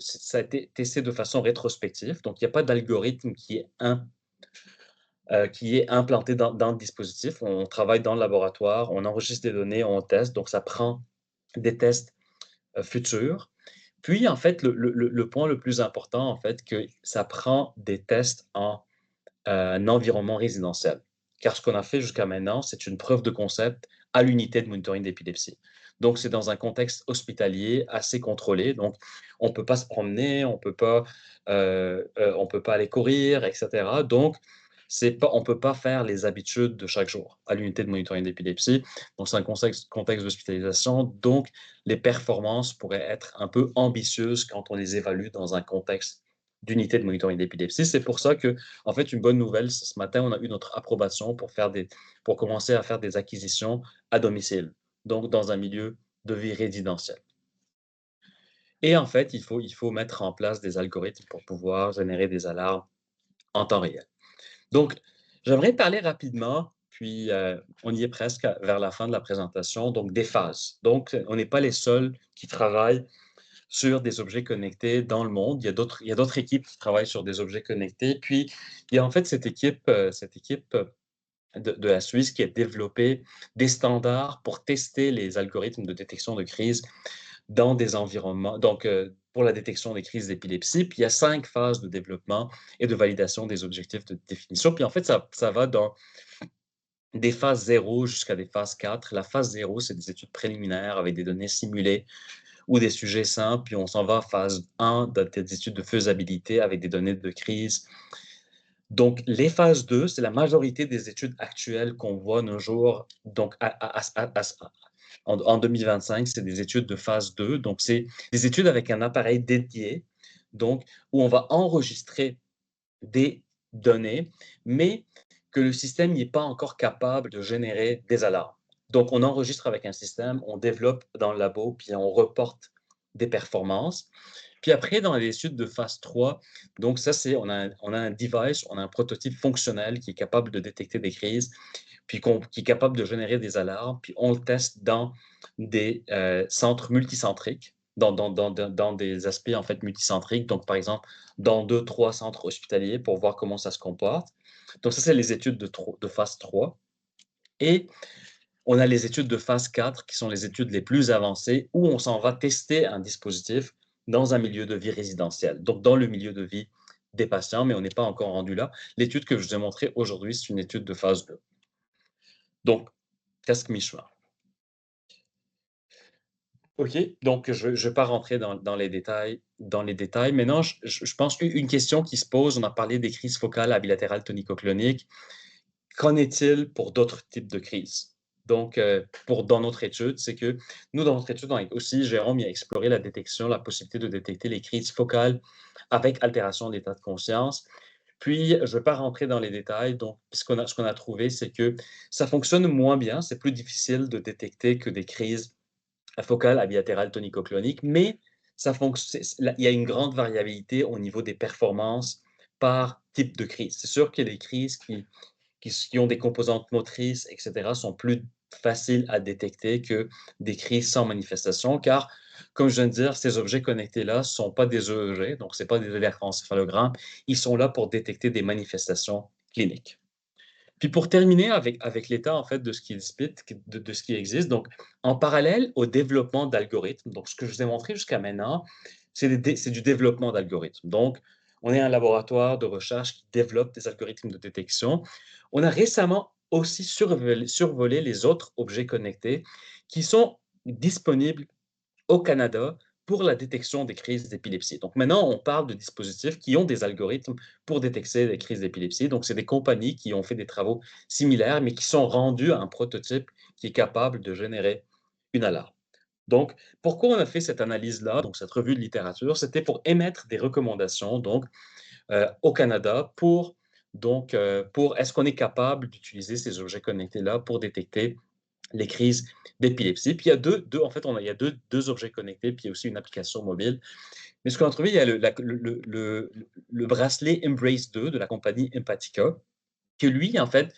ça a été testé de façon rétrospective, donc il n'y a pas d'algorithme qui est implanté dans le dispositif. On travaille dans le laboratoire, on enregistre des données, on teste, donc ça prend des tests futurs. Puis, en fait, le point le plus important, en fait, que ça prend des tests en un environnement résidentiel. Car ce qu'on a fait jusqu'à maintenant, c'est une preuve de concept à l'unité de monitoring d'épilepsie. Donc, c'est dans un contexte hospitalier assez contrôlé. Donc, on ne peut pas se promener, on peut pas aller courir, etc. Donc, on ne peut pas faire les habitudes de chaque jour à l'unité de monitoring d'épilepsie. Donc, c'est un contexte d'hospitalisation. Donc, les performances pourraient être un peu ambitieuses quand on les évalue dans un contexte d'unité de monitoring d'épilepsie. C'est pour ça que, en fait, une bonne nouvelle, ce matin, on a eu notre approbation pour commencer à faire des acquisitions à domicile, donc dans un milieu de vie résidentiel. Et en fait, il faut mettre en place des algorithmes pour pouvoir générer des alarmes en temps réel. Donc, j'aimerais parler rapidement, puis on y est presque vers la fin de la présentation, donc des phases. Donc, on n'est pas les seuls qui travaillent sur des objets connectés dans le monde. Il y a d'autres équipes qui travaillent sur des objets connectés. Puis, il y a en fait cette équipe de la Suisse qui a développé des standards pour tester les algorithmes de détection de crise dans des environnements, donc pour la détection des crises d'épilepsie. Puis, il y a 5 phases de développement et de validation des objectifs de définition. Puis, en fait, ça va dans des phases 0 jusqu'à des phases 4. La phase 0, c'est des études préliminaires avec des données simulées ou des sujets simples, puis on s'en va à phase 1 des études de faisabilité avec des données de crise. Donc, les phases 2, c'est la majorité des études actuelles qu'on voit nos jours. Donc, en 2025, c'est des études de phase 2. Donc, c'est des études avec un appareil dédié, donc, où on va enregistrer des données, mais que le système n'est pas encore capable de générer des alarmes. Donc, on enregistre avec un système, on développe dans le labo, puis on reporte des performances. Puis après, dans les études de phase 3, donc ça, on a un device, on a un prototype fonctionnel qui est capable de détecter des crises, puis qui est capable de générer des alarmes, puis on le teste dans des centres multicentriques, dans des aspects en fait multicentriques, donc par exemple dans 2, 3 centres hospitaliers pour voir comment ça se comporte. Donc ça, c'est les études de phase 3. Et on a les études de phase 4 qui sont les études les plus avancées où on s'en va tester un dispositif dans un milieu de vie résidentiel, donc dans le milieu de vie des patients, mais on n'est pas encore rendu là. L'étude que je vous ai montrée aujourd'hui, c'est une étude de phase 2. Donc, presque mi-chemin. OK, donc je ne vais pas rentrer dans les détails. Maintenant, je pense qu'une question qui se pose, on a parlé des crises focales à bilatérales tonico-cloniques. Qu'en est-il pour d'autres types de crises? Donc, dans notre étude, c'est que nous, dans notre étude, aussi, Jérôme, il a exploré la possibilité de détecter les crises focales avec altération d'état de conscience. Puis, je ne vais pas rentrer dans les détails. Donc, ce qu'on a trouvé, c'est que ça fonctionne moins bien. C'est plus difficile de détecter que des crises focale à bilatérale tonico-clonique, mais il y a une grande variabilité au niveau des performances par type de crise. C'est sûr que les crises qui ont des composantes motrices, etc., sont plus faciles à détecter que des crises sans manifestation, car, comme je viens de dire, ces objets connectés-là ne sont pas des EEG, donc ce n'est pas des électroencéphalogrammes, ils sont là pour détecter des manifestations cliniques. Puis pour terminer avec l'état en fait de ce qui existe, de ce qui existe, donc en parallèle au développement d'algorithmes, donc ce que je vous ai montré jusqu'à maintenant, c'est du développement d'algorithmes. Donc, on est un laboratoire de recherche qui développe des algorithmes de détection. On a récemment aussi survolé les autres objets connectés qui sont disponibles au Canada pour la détection des crises d'épilepsie. Donc maintenant, on parle de dispositifs qui ont des algorithmes pour détecter des crises d'épilepsie. Donc c'est des compagnies qui ont fait des travaux similaires, mais qui sont rendus à un prototype qui est capable de générer une alarme. Donc, pourquoi on a fait cette analyse-là, donc cette revue de littérature, c'était pour émettre des recommandations donc, au Canada pour est-ce qu'on est capable d'utiliser ces objets connectés-là pour détecter les crises d'épilepsie. Puis il y a en fait, il y a deux objets connectés, puis il y a aussi une application mobile. Mais ce qu'on a trouvé, il y a le bracelet Embrace 2 de la compagnie Empatica, que lui, en fait,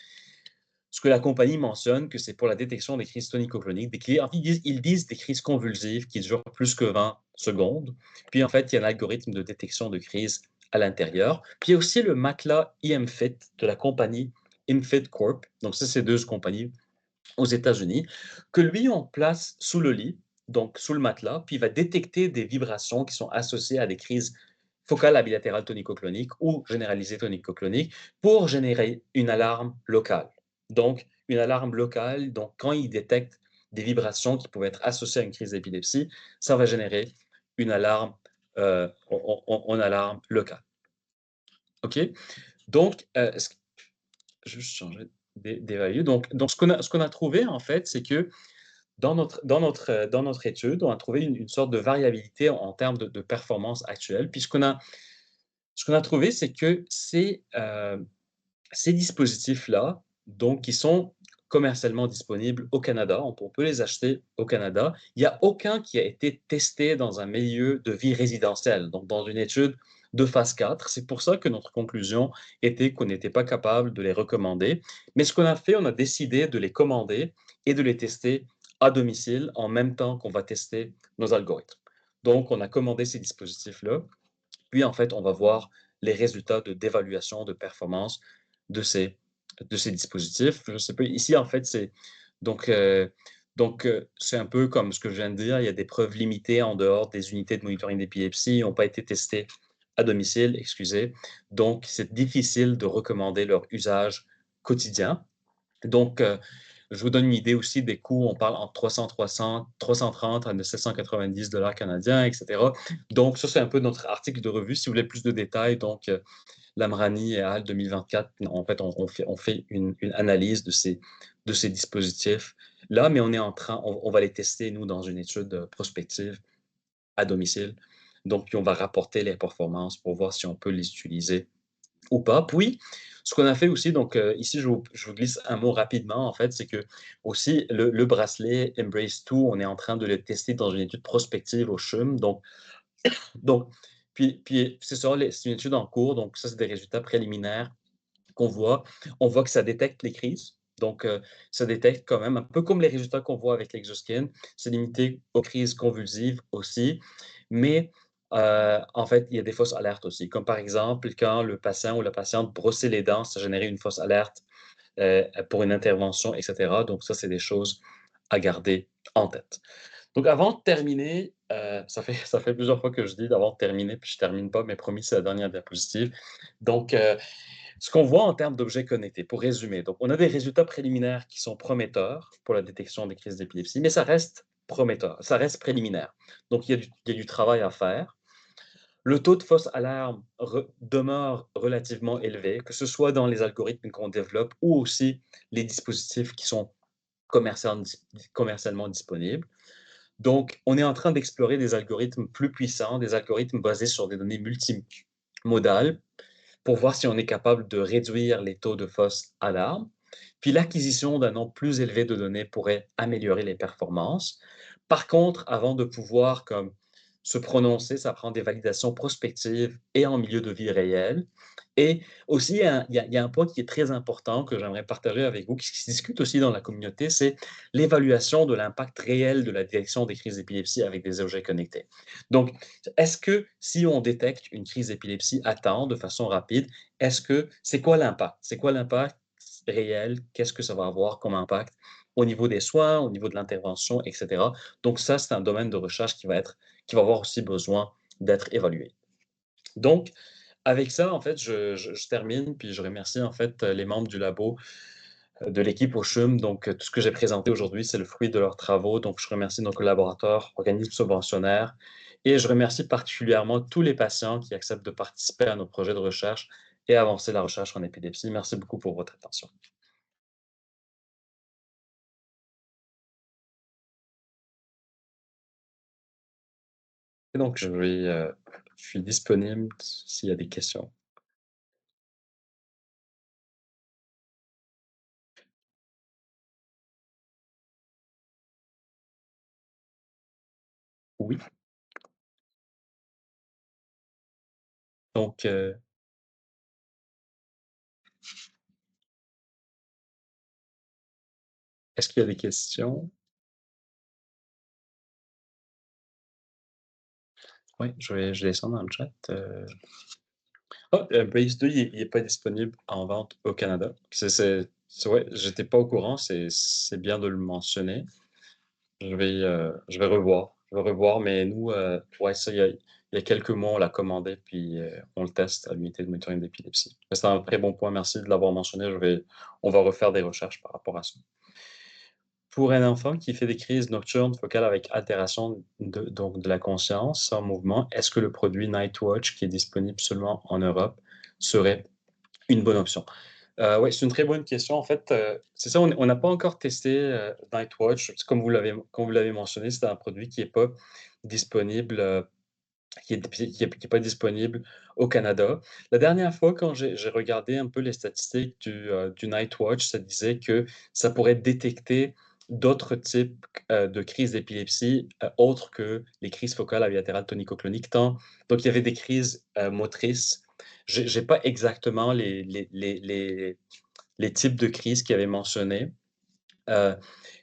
ce que la compagnie mentionne, que c'est pour la détection des crises tonico-cloniques. En fait, ils disent des crises convulsives qui durent plus que 20 secondes. Puis en fait, il y a un algorithme de détection de crise à l'intérieur. Puis il y a aussi le matelas IMFIT de la compagnie IMFIT Corp. Donc ça, c'est deux compagnies aux États-Unis, que lui, on place sous le lit, donc sous le matelas, puis il va détecter des vibrations qui sont associées à des crises focales bilatérales tonico-cloniques ou généralisées tonico-cloniques pour générer une alarme locale. Donc, une alarme locale, donc quand il détecte des vibrations qui pouvaient être associées à une crise d'épilepsie, ça va générer une alarme, alarme locale. OK? Donc, je vais juste changer d'évaluer. Donc ce qu'on a trouvé, en fait, c'est que dans notre étude, on a trouvé une sorte de variabilité en termes de performance actuelle. Puis ce qu'on a trouvé, c'est que ces dispositifs-là, donc qui sont commercialement disponibles au Canada, on peut les acheter au Canada. Il n'y a aucun qui a été testé dans un milieu de vie résidentiel, donc dans une étude de phase 4. C'est pour ça que notre conclusion était qu'on n'était pas capable de les recommander. Mais ce qu'on a fait, on a décidé de les commander et de les tester à domicile en même temps qu'on va tester nos algorithmes. Donc, on a commandé ces dispositifs-là, puis en fait, on va voir les résultats d'évaluation de performance de ces, de ces dispositifs. Je sais pas, ici, en fait, donc, euh, c'est un peu comme ce que je viens de dire, il y a des preuves limitées en dehors des unités de monitoring d'épilepsie, ils n'ont pas été testées à domicile, excusez. Donc, c'est difficile de recommander leur usage quotidien. Donc, je vous donne une idée aussi des coûts. On parle entre 330 à 790 dollars canadiens, etc. Donc, ça, c'est un peu notre article de revue. Si vous voulez plus de détails, donc, Lamrani et al. 2024, en fait, on fait une analyse de ces dispositifs-là, mais on va les tester, nous, dans une étude prospective à domicile. Donc, puis on va rapporter les performances pour voir si on peut les utiliser ou pas. Puis, ce qu'on a fait aussi, donc ici, je vous glisse un mot rapidement, en fait, c'est que aussi le bracelet Embrace 2, on est en train de le tester dans une étude prospective au CHUM. Donc puis c'est ça, c'est une étude en cours, donc ça, c'est des résultats préliminaires qu'on voit. On voit que ça détecte les crises. Donc, ça détecte quand même, un peu comme les résultats qu'on voit avec l'Exoskin, c'est limité aux crises convulsives aussi. Mais en fait, il y a des fausses alertes aussi, comme par exemple quand le patient ou la patiente brossait les dents, ça générait une fausse alerte pour une intervention, etc. Donc, ça, c'est des choses à garder en tête. Donc, avant de terminer, ça fait plusieurs fois que je dis d'avant de terminer, puis je ne termine pas, mais promis, c'est la dernière diapositive. Donc, ce qu'on voit en termes d'objets connectés, pour résumer, donc on a des résultats préliminaires qui sont prometteurs pour la détection des crises d'épilepsie, mais ça reste prometteur, ça reste préliminaire. Donc il y a du travail à faire. Le taux de fausse alarme demeure relativement élevé, que ce soit dans les algorithmes qu'on développe ou aussi les dispositifs qui sont commercialement disponibles. Donc, on est en train d'explorer des algorithmes plus puissants, des algorithmes basés sur des données multimodales pour voir si on est capable de réduire les taux de fausses alarmes. Puis l'acquisition d'un nombre plus élevé de données pourrait améliorer les performances. Par contre, avant de pouvoir comme, se prononcer, ça prend des validations prospectives et en milieu de vie réel. Et aussi, il y a un point qui est très important que j'aimerais partager avec vous, qui se discute aussi dans la communauté, c'est l'évaluation de l'impact réel de la détection des crises d'épilepsie avec des objets connectés. Donc, est-ce que si on détecte une crise d'épilepsie à temps, de façon rapide, c'est quoi l'impact? C'est quoi l'impact réel? Qu'est-ce que ça va avoir comme impact au niveau des soins, au niveau de l'intervention, etc. Donc ça, c'est un domaine de recherche qui va avoir aussi besoin d'être évalué. Donc, avec ça, en fait, je termine, puis je remercie en fait les membres du labo de l'équipe au CHUM. Donc, tout ce que j'ai présenté aujourd'hui, c'est le fruit de leurs travaux. Donc, je remercie nos collaborateurs, organismes subventionnaires, et je remercie particulièrement tous les patients qui acceptent de participer à nos projets de recherche et avancer la recherche en épilepsie. Merci beaucoup pour votre attention. Et donc, je suis disponible s'il y a des questions. Oui, donc, est-ce qu'il y a des questions? Oui, je vais descendre dans le chat. Ah, Base 2, il est pas disponible en vente au Canada. Ouais, j'étais pas au courant, c'est bien de le mentionner. Je vais revoir, mais nous, ouais, ça, il y a quelques mois, on l'a commandé, puis on le teste à l'unité de monitoring d'épilepsie. Mais c'est un très bon point, merci de l'avoir mentionné. On va refaire des recherches par rapport à ça. Pour un enfant qui fait des crises nocturnes focales avec altération donc de la conscience sans mouvement, est-ce que le produit Nightwatch, qui est disponible seulement en Europe, serait une bonne option? Ouais, c'est une très bonne question. En fait, c'est ça, on n'a pas encore testé, Nightwatch. C'est comme vous l'avez mentionné, c'est un produit qui est pas disponible, qui est pas disponible au Canada. La dernière fois, quand j'ai regardé un peu les statistiques du Nightwatch, ça disait que ça pourrait détecter d'autres types, de crises d'épilepsie, autres que les crises focales bilatérales tonico-cloniques, donc il y avait des crises, motrices. J'ai pas exactement les types de crises qu'il avait mentionnés, heu,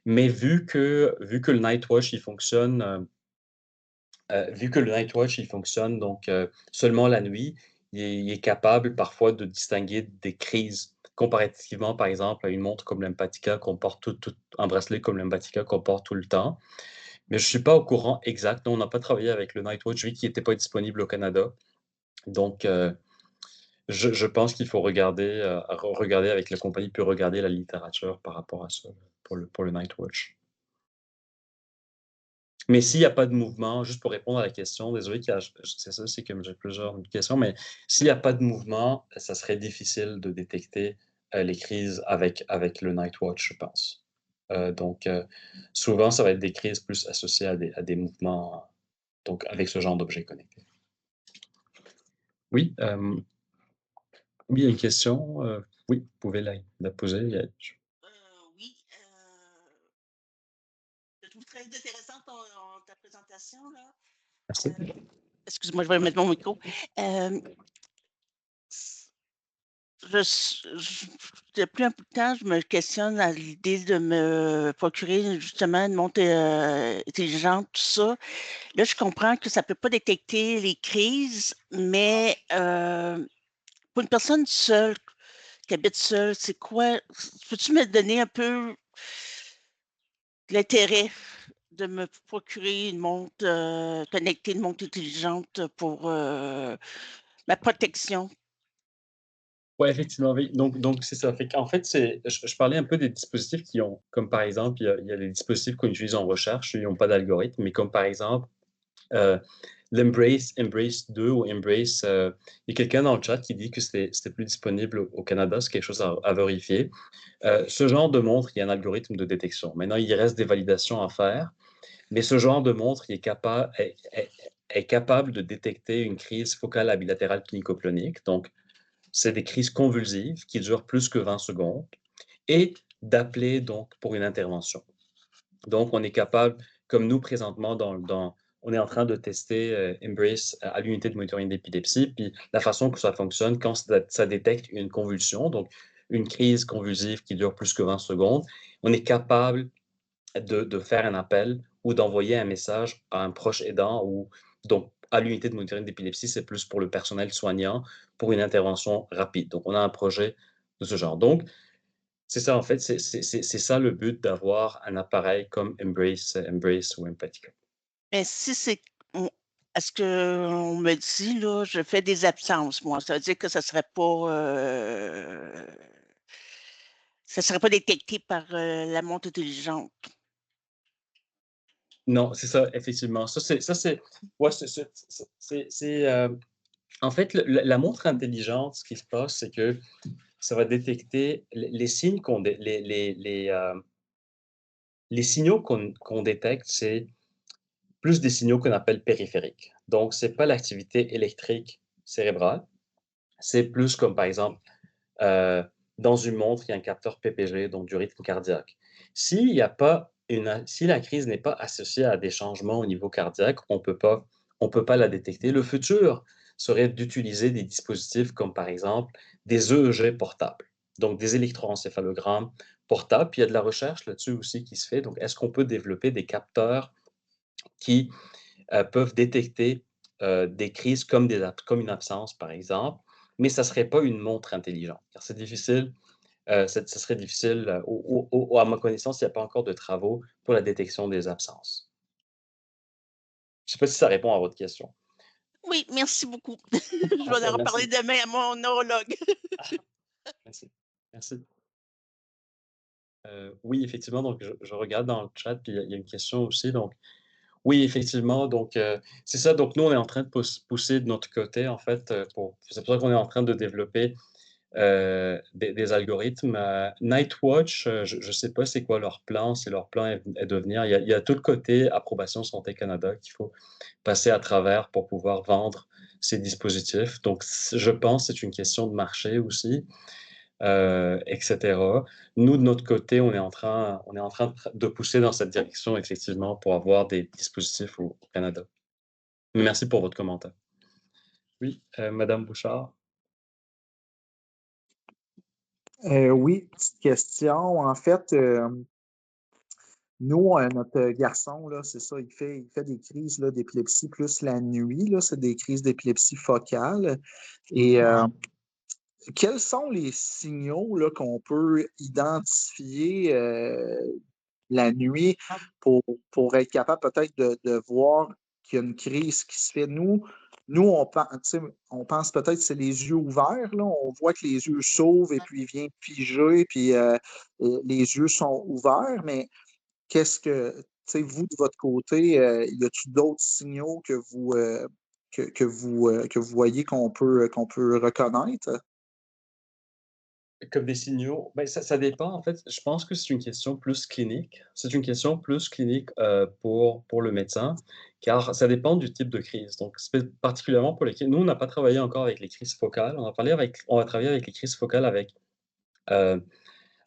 mais vu que le Nightwatch, il fonctionne, vu que le Nightwatch, il fonctionne donc seulement la nuit, il est capable parfois de distinguer des crises comparativement, par exemple, à une montre comme l'Empatica qu'on porte un bracelet comme l'Empatica qu'on porte tout le temps. Mais je suis pas au courant exact. Non, on n'a pas travaillé avec le Nightwatch vu qu'il était pas disponible au Canada. Donc je pense qu'il faut regarder avec la compagnie, puis regarder la littérature par rapport à ça, pour le Nightwatch. Mais s'il y a pas de mouvement, juste pour répondre à la question, désolé qu'il y a c'est ça, c'est que j'ai plusieurs questions, mais s'il y a pas de mouvement, ça serait difficile de détecter, les crises avec le Nightwatch, je pense. Donc, souvent, ça va être des crises plus associées à des mouvements, donc avec ce genre d'objet connecté. Oui, oui, il y a une question, oui, vous pouvez la poser, il y a Oui, je trouve très intéressante ta présentation là. merci. Excuse-moi, je vais mettre mon micro. Hem, s je depuis un bout de temps, je me questionne à l'idée de me procurer justement une montre, intelligente, tout ça. Là, je comprends que ça peut pas détecter les crises, mais, pour une personne seule, qui habite seule, c'est quoi peux-tu me donner un peu l'intérêt de me procurer une montre, connectée, une montre intelligente pour, ma protection. Ouais, effectivement, oui. Donc c'est ça. Fait qu'en fait, je parlais un peu des dispositifs qui ont comme par exemple, il y a des dispositifs qu'on utilise en recherche, ils n'ont pas d'algorithme, mais comme par exemple, heu, l'Embrace 2 ou Embrace, il y a quelqu'un dans le chat qui dit que c'était plus disponible au Canada, c'est quelque chose à vérifier. Ce genre de montre, il y a un algorithme de détection. Maintenant, il reste des validations à faire, mais ce genre de montre, il est capable de détecter une crise focale bilatérale clinico-clonique, donc c'est des crises convulsives qui durent plus que 20 secondes et d'appeler donc pour une intervention. Donc on est capable, comme nous présentement on est en train de tester, Embrace à l'unité de monitoring d'épilepsie, puis la façon que ça fonctionne quand ça détecte une convulsion, donc une crise convulsive qui dure plus que 20 secondes, on est capable de faire un appel ou d'envoyer un message à un proche aidant ou donc à l'unité de monitoring d'épilepsie, c'est plus pour le personnel soignant, pour une intervention rapide. Donc on a un projet de ce genre. Donc c'est ça en fait, c'est ça le but d'avoir un appareil comme Embrace ou Empatica. Mais si c'est on à ce qu'on me dit là, je fais des absences moi, ça veut dire que ça serait pas, Ça serait pas détecté par, la montre intelligente? Non, c'est ça, effectivement. Ça c'est ouais, en fait, la montre intelligente, ce qui se passe, c'est que ça va détecter les signes qu'on dé les signaux qu'on détecte, c'est plus des signaux qu'on appelle périphériques. Donc c'est pas l'activité électrique cérébrale, c'est plus comme, par exemple, Heu, dans une montre, il y a un capteur PPG, donc du rythme cardiaque. S'il y a pas si la crise n'est pas associée à des changements au niveau cardiaque, on peut pas la détecter. Le futur serait d'utiliser des dispositifs comme, par exemple, des EEG portables, donc des électroencéphalogrammes portables. Puis il y a de la recherche là-dessus aussi qui se fait. Donc est-ce qu'on peut développer des capteurs qui peuvent détecter, des crises comme une absence, par exemple, mais ça serait pas une montre intelligente, car c'est difficile, ça serait difficile, à ma connaissance, il y a pas encore de travaux pour la détection des absences. Je sais pas si ça répond à votre question. Oui, merci beaucoup. Je vais en reparler Merci. demain à mon neurologue. Merci. Merci. Oui, effectivement, donc je regarde dans le chat, puis il y a une question aussi, donc oui, effectivement, donc c'est ça, donc nous, on est en train de pousser de notre côté, en fait, c'est pour ça qu'on est en train de développer des algorithmes. Nightwatch, je ne sais pas c'est quoi leur plan, si leur plan est de venir. Il y a tout le côté approbation Santé Canada qu'il faut passer à travers pour pouvoir vendre ces dispositifs. Donc, je pense que c'est une question de marché aussi, et cetera. Nous, de notre côté, on est en train de pousser dans cette direction, effectivement, pour avoir des dispositifs au Canada. Merci pour votre commentaire. Oui, madame Bouchard? Oui, petite question. En fait, nous, notre garçon, là, c'est ça, il fait des crises là, d'épilepsie plus la nuit. Là, c'est des crises d'épilepsie focale. Et quels sont les signaux là, qu'on peut identifier la nuit pour, pour être capable peut-être de voir qu'il y a une crise qui se fait? Nous on pense peut-être que c'est les yeux ouverts. Là. On voit que les yeux s'ouvrent et puis il vient piger, puis les yeux sont ouverts, mais qu'est-ce que, tu sais, vous, de votre côté, y a-t-il d'autres signaux que vous voyez qu'on peut reconnaître? Comme des signaux, ben, ça dépend en fait. Je pense que c'est une question plus clinique. C'est une question plus clinique, pour le médecin, car ça dépend du type de crise. Donc particulièrement pour les crises nous, on n'a pas travaillé encore avec les crises focales. On va travailler avec les crises focales avec, heu,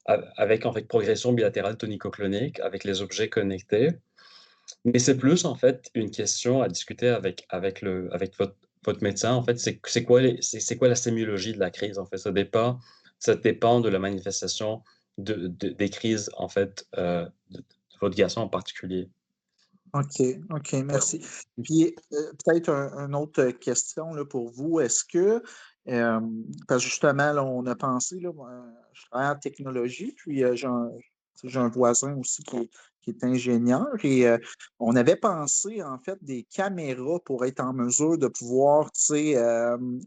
avec en fait progression bilatérale tonico-clonique, avec les objets connectés. Mais c'est plus en fait une question à discuter avec votre médecin. En fait, c'est quoi la sémiologie de la crise, en fait? Ça dépend de la manifestation des crises, en fait, de votre garçon en particulier. OK, OK, Ouais. merci. Puis, peut-être une autre question là, pour vous. Est-ce que, parce que justement, là, on a pensé, là, moi, je travaille en technologie, puis j'ai un voisin aussi qui est ingénieur et on avait pensé, en fait, des caméras pour être en mesure de pouvoir, tu sais,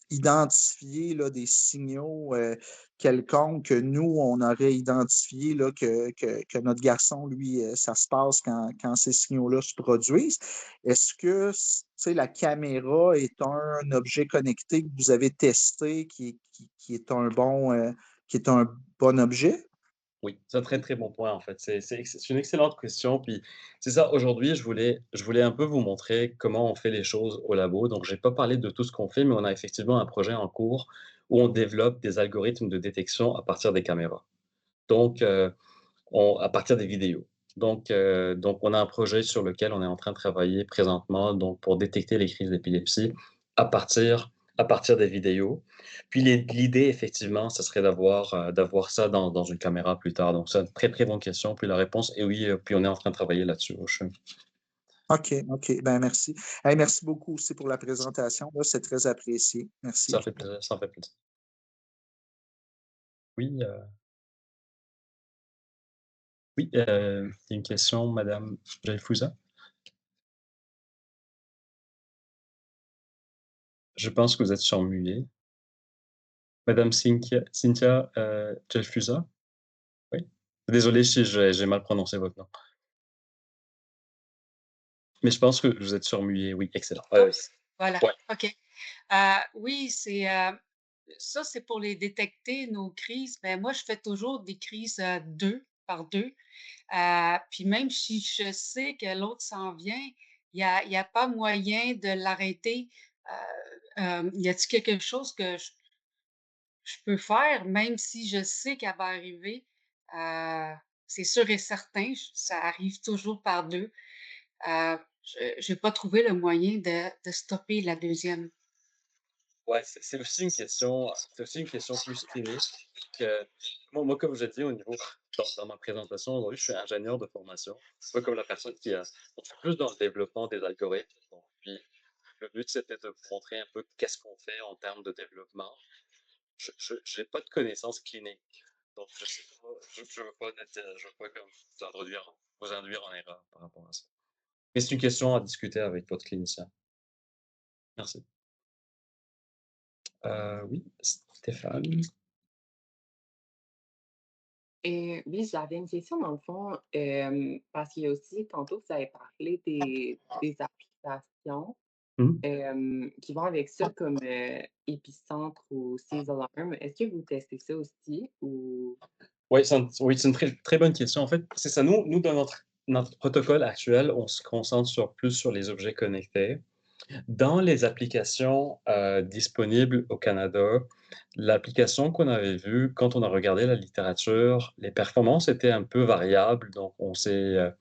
identifier là, des signaux quelconques que nous, on aurait identifié là, que notre garçon, lui, ça se passe quand ces signaux-là se produisent. Est-ce que tu sais, la caméra est un objet connecté que vous avez testé qui est qui est un bon objet? Oui, c'est un très, très bon point, en fait. C'est une excellente question, puis c'est ça, aujourd'hui, je voulais un peu vous montrer comment on fait les choses au labo. Donc j'ai pas parlé de tout ce qu'on fait, mais on a effectivement un projet en cours où on développe des algorithmes de détection à partir des caméras. Donc à partir des vidéos. Donc on a un projet sur lequel on est en train de travailler présentement, donc pour détecter les crises d'épilepsie à partir à partir des vidéos. Puis l'idée effectivement, ce serait d'avoir ça dans une caméra plus tard. Donc c'est une très, très bonne question. Puis la réponse est oui, puis on est en train de travailler là-dessus au CHUM. OK, OK. Ben merci. Hey, merci beaucoup aussi pour la présentation. Là, c'est très apprécié. Ça Merci. fait plaisir, ça fait plaisir. Oui, oui, il y a une question, madame Jalfouza? Je pense que vous êtes sur muet. Madame Cynthia, Jalfuza? Désolé si j'ai mal prononcé votre nom. Mais je pense que vous êtes surmué, oui, excellent. Oups, voilà, Ouais. OK. Oui, ça, c'est pour les détecter, nos crises. Mais moi, je fais toujours des crises, 2 par 2. Puis même si je sais que l'autre s'en vient, il y a pas moyen de l'arrêter. Y a-t-il quelque chose que je peux faire, même si je sais qu'elle va arriver? C'est sûr et certain, ça arrive toujours par 2. Je pas trouvé le moyen de stopper la deuxième. Ouais, c'est aussi une question plus clinique que moi, comme je l'ai dit au niveau dans ma présentation aujourd'hui, je suis ingénieur de formation. C'est pas comme la personne qui a donc je suis plus dans le développement des algorithmes. Donc, puis le but, c'était de vous montrer un peu qu'est-ce qu'on fait en termes de développement. Je n'ai pas de connaissances cliniques, donc je sais pas, je veux pas comme vous induire en erreur par rapport à ça. Mais c'est une question à discuter avec votre clinicien. Merci. Oui, Stéphane? Oui, j'avais une question dans le fond, parce qu'il y a aussi, tantôt, vous avez parlé des applications Mmh. qui vont avec ça, comme Épicentre ou Seize Alarm. Est-ce que vous testez ça aussi ou Oui, c'est une très très bonne question. En fait, c'est ça. Nous, dans notre protocole actuel, on se concentre plus sur les objets connectés. Dans les applications, disponibles au Canada, l'application qu'on avait vue, quand on a regardé la littérature, les performances étaient un peu variables, donc on s'est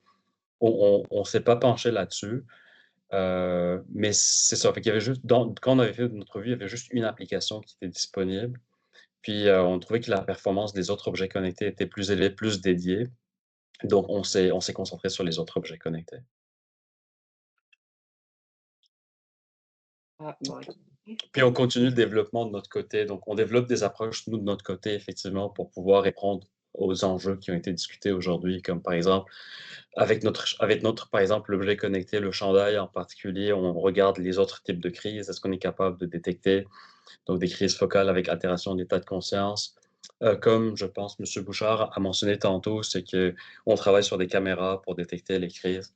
pas penché là-dessus. Mais c'est ça, fait qu'il y avait juste quand on avait fait notre revue, il y avait juste une application qui était disponible. Puis, on trouvait que la performance des autres objets connectés était plus élevée, plus dédiée. Donc on s'est concentré sur les autres objets connectés. ah, bon, OK. Puis on continue le développement de notre côté. Donc on développe des approches, nous, de notre côté, effectivement, pour pouvoir répondre aux enjeux qui ont été discutés aujourd'hui, comme par exemple, avec notre par exemple, l'objet connecté, le chandail en particulier, on regarde les autres types de crises. Est-ce qu'on est capable de détecter donc des crises focales avec altération d'état de conscience? Comme je pense monsieur Bouchard a mentionné tantôt, c'est qu'on travaille sur des caméras pour détecter les crises.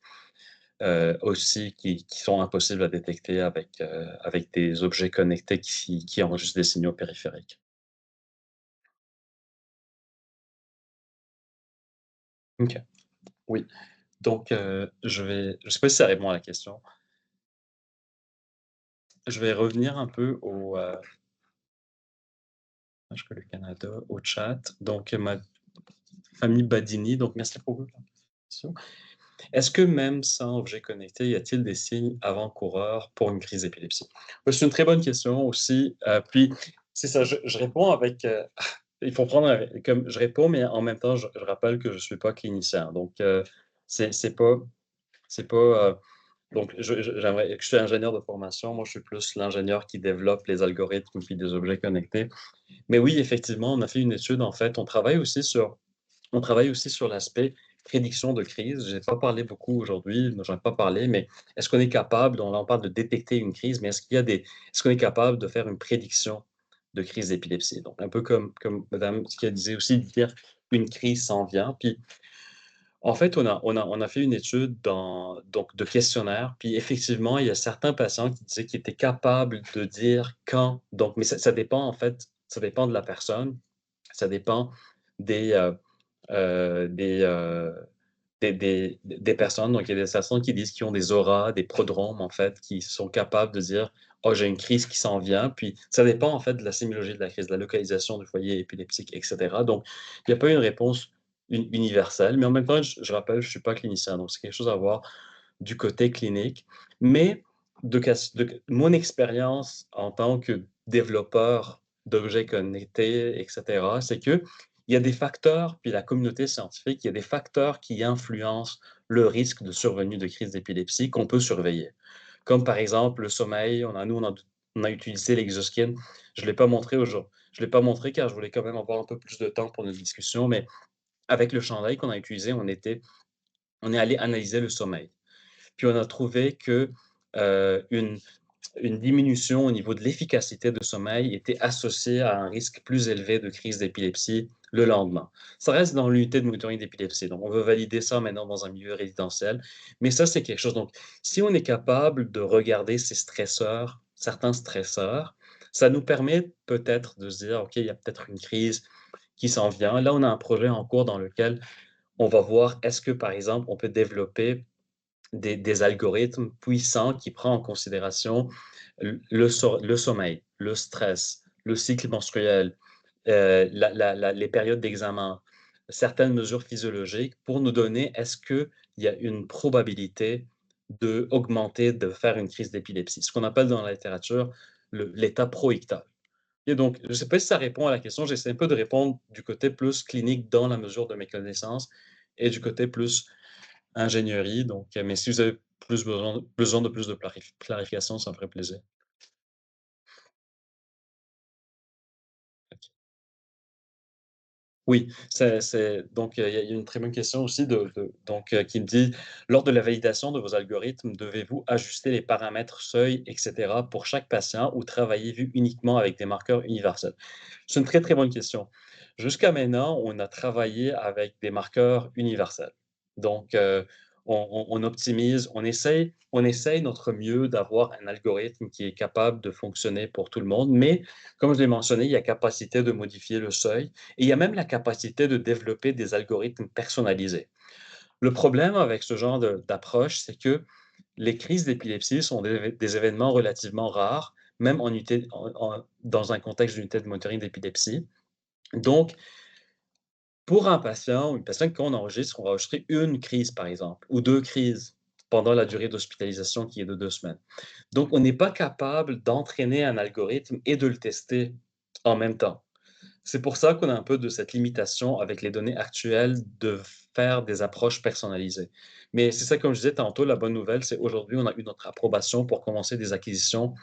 Aussi qui sont impossibles à détecter avec des objets connectés qui enregistrent des signaux périphériques. OK. Oui. Donc, je sais pas si ça répond à la question. Je vais revenir un peu je que le Canada, au chat. Donc, ma famille Badini, donc merci pour votre question. Est-ce que même sans objet connecté, y a-t-il des signes avant-coureurs pour une crise d'épilepsie? C'est une très bonne question aussi. Puis, c'est ça, je réponds avec. Il faut prendre comme je réponds, mais en même temps, je rappelle que je ne suis pas clinicien. Donc, c'est pas. C'est pas donc, je suis ingénieur de formation. Moi, je suis plus l'ingénieur qui développe les algorithmes puis des objets connectés. Mais oui, effectivement, on a fait une étude. En fait, on travaille aussi sur l'aspect prédiction de crise. Je n'ai pas parlé beaucoup aujourd'hui, j'en ai pas parlé, mais est-ce qu'on est capable, là on parle de détecter une crise, mais est-ce qu'on est capable de faire une prédiction de crise d'épilepsie? Donc, un peu comme madame ce qu'elle disait aussi, de dire une crise s'en vient. Puis, en fait, on a fait une étude donc de questionnaire, puis effectivement, il y a certains patients qui disaient qu'ils étaient capables de dire quand. Donc, mais ça dépend, en fait, ça dépend de la personne, ça dépend des, euh, des, euh, des personnes. Donc, il y a des personnes qui disent qu'ils ont des auras, des prodromes, en fait, qui sont capables de dire, oh, j'ai une crise qui s'en vient. Puis, ça dépend, en fait, de la sémiologie de la crise, de la localisation du foyer épileptique, etc. Donc, il n'y a pas une réponse universelle. Mais en même temps, je rappelle, je ne suis pas clinicien. Donc, c'est quelque chose à voir du côté clinique. Mais de mon expérience en tant que développeur d'objets connectés, etc., c'est que il y a des facteurs, puis la communauté scientifique, il y a des facteurs qui influencent le risque de survenue de crise d'épilepsie qu'on peut surveiller. Comme par exemple le sommeil, on a utilisé l'exoskin. Je ne l'ai pas montré aujourd'hui. Je l'ai pas montré car je voulais quand même avoir un peu plus de temps pour notre discussion, mais avec le chandail qu'on a utilisé, on est allé analyser le sommeil. Puis on a trouvé que une diminution au niveau de l'efficacité de sommeil était associée à un risque plus élevé de crise d'épilepsie le lendemain. Ça reste dans l'unité de monitoring d'épilepsie. Donc, on veut valider ça maintenant dans un milieu résidentiel. Mais ça, c'est quelque chose. Donc, si on est capable de regarder ces stresseurs, certains stresseurs, ça nous permet peut-être de se dire, OK, il y a peut-être une crise qui s'en vient. Là, on a un projet en cours dans lequel on va voir est-ce que, par exemple, on peut développer des algorithmes puissants qui prennent en considération le sommeil, le stress, le cycle menstruel, les périodes d'examen, certaines mesures physiologiques pour nous donner est-ce qu'il y a une probabilité d'augmenter, de faire une crise d'épilepsie, ce qu'on appelle dans la littérature l'état proictal. Et donc, je ne sais pas si ça répond à la question, j'essaie un peu de répondre du côté plus clinique dans la mesure de mes connaissances et du côté plus ingénierie. Donc, mais si vous avez besoin de plus de clarification, ça me ferait plaisir. Oui, donc il y a une très bonne question aussi donc qui me dit: «Lors de la validation de vos algorithmes, devez-vous ajuster les paramètres seuil et cetera pour chaque patient ou travaillez-vous uniquement avec des marqueurs universels?» C'est une très, très bonne question. Jusqu'à maintenant, on a travaillé avec des marqueurs universels. Donc on optimise, on essaye notre mieux d'avoir un algorithme qui est capable de fonctionner pour tout le monde, mais comme je l'ai mentionné, il y a capacité de modifier le seuil et il y a même la capacité de développer des algorithmes personnalisés. Le problème avec ce genre d'approche, c'est que les crises d'épilepsie sont des événements relativement rares, même dans un contexte d'unité de monitoring d'épilepsie. Donc, pour un patient ou une personne qu'on enregistre, on va enregistrer une crise, par exemple, ou 2 crises pendant la durée d'hospitalisation qui est de 2 semaines. Donc, on n'est pas capable d'entraîner un algorithme et de le tester en même temps. C'est pour ça qu'on a un peu de cette limitation avec les données actuelles de faire des approches personnalisées. Mais c'est ça, comme je disais tantôt, la bonne nouvelle, c'est aujourd'hui, on a eu notre approbation pour commencer des acquisitions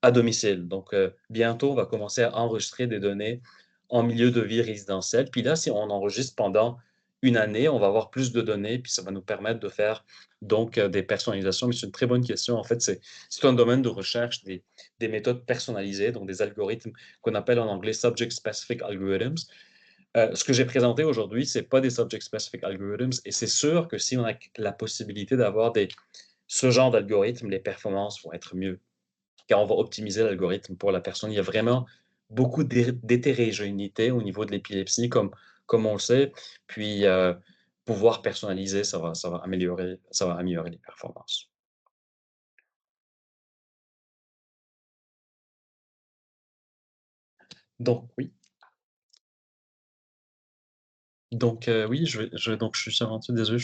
à domicile. Donc, bientôt, on va commencer à enregistrer des données en milieu de vie résidentiel. Puis là, si on enregistre pendant une année, on va avoir plus de données, puis ça va nous permettre de faire donc des personnalisations. Mais c'est une très bonne question. En fait, c'est un domaine de recherche des méthodes personnalisées, donc des algorithmes qu'on appelle en anglais Subject Specific Algorithms. Ce que j'ai présenté aujourd'hui, ce n'est pas des Subject Specific Algorithms, et c'est sûr que si on a la possibilité d'avoir ce genre d'algorithmes, les performances vont être mieux quand on va optimiser l'algorithme pour la personne. Il y a vraiment beaucoup d'hétérogénéité au niveau de l'épilepsie, comme on le sait. Puis, pouvoir personnaliser, ça va améliorer les performances. Donc oui. Donc, oui, donc je suis sur un truc, désolé,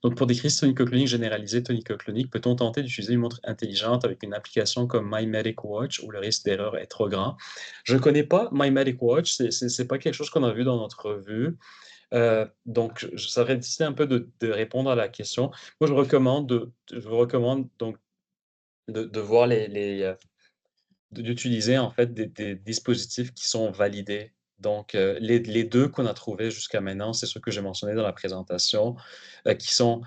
donc pour des crises tonico-cloniques généralisées, tonico-cloniques, peut-on tenter d'utiliser une montre intelligente avec une application comme MyMedicWatch où le risque d'erreur est trop grand? Je ne connais pas MyMedicWatch, c'est pas quelque chose qu'on a vu dans notre revue. Donc ça serait difficile un peu de répondre à la question. Moi, je vous recommande donc de voir d'utiliser en fait des dispositifs qui sont validés. Donc, les 2 qu'on a trouvés jusqu'à maintenant, c'est ceux que j'ai mentionnés dans la présentation, qui sont,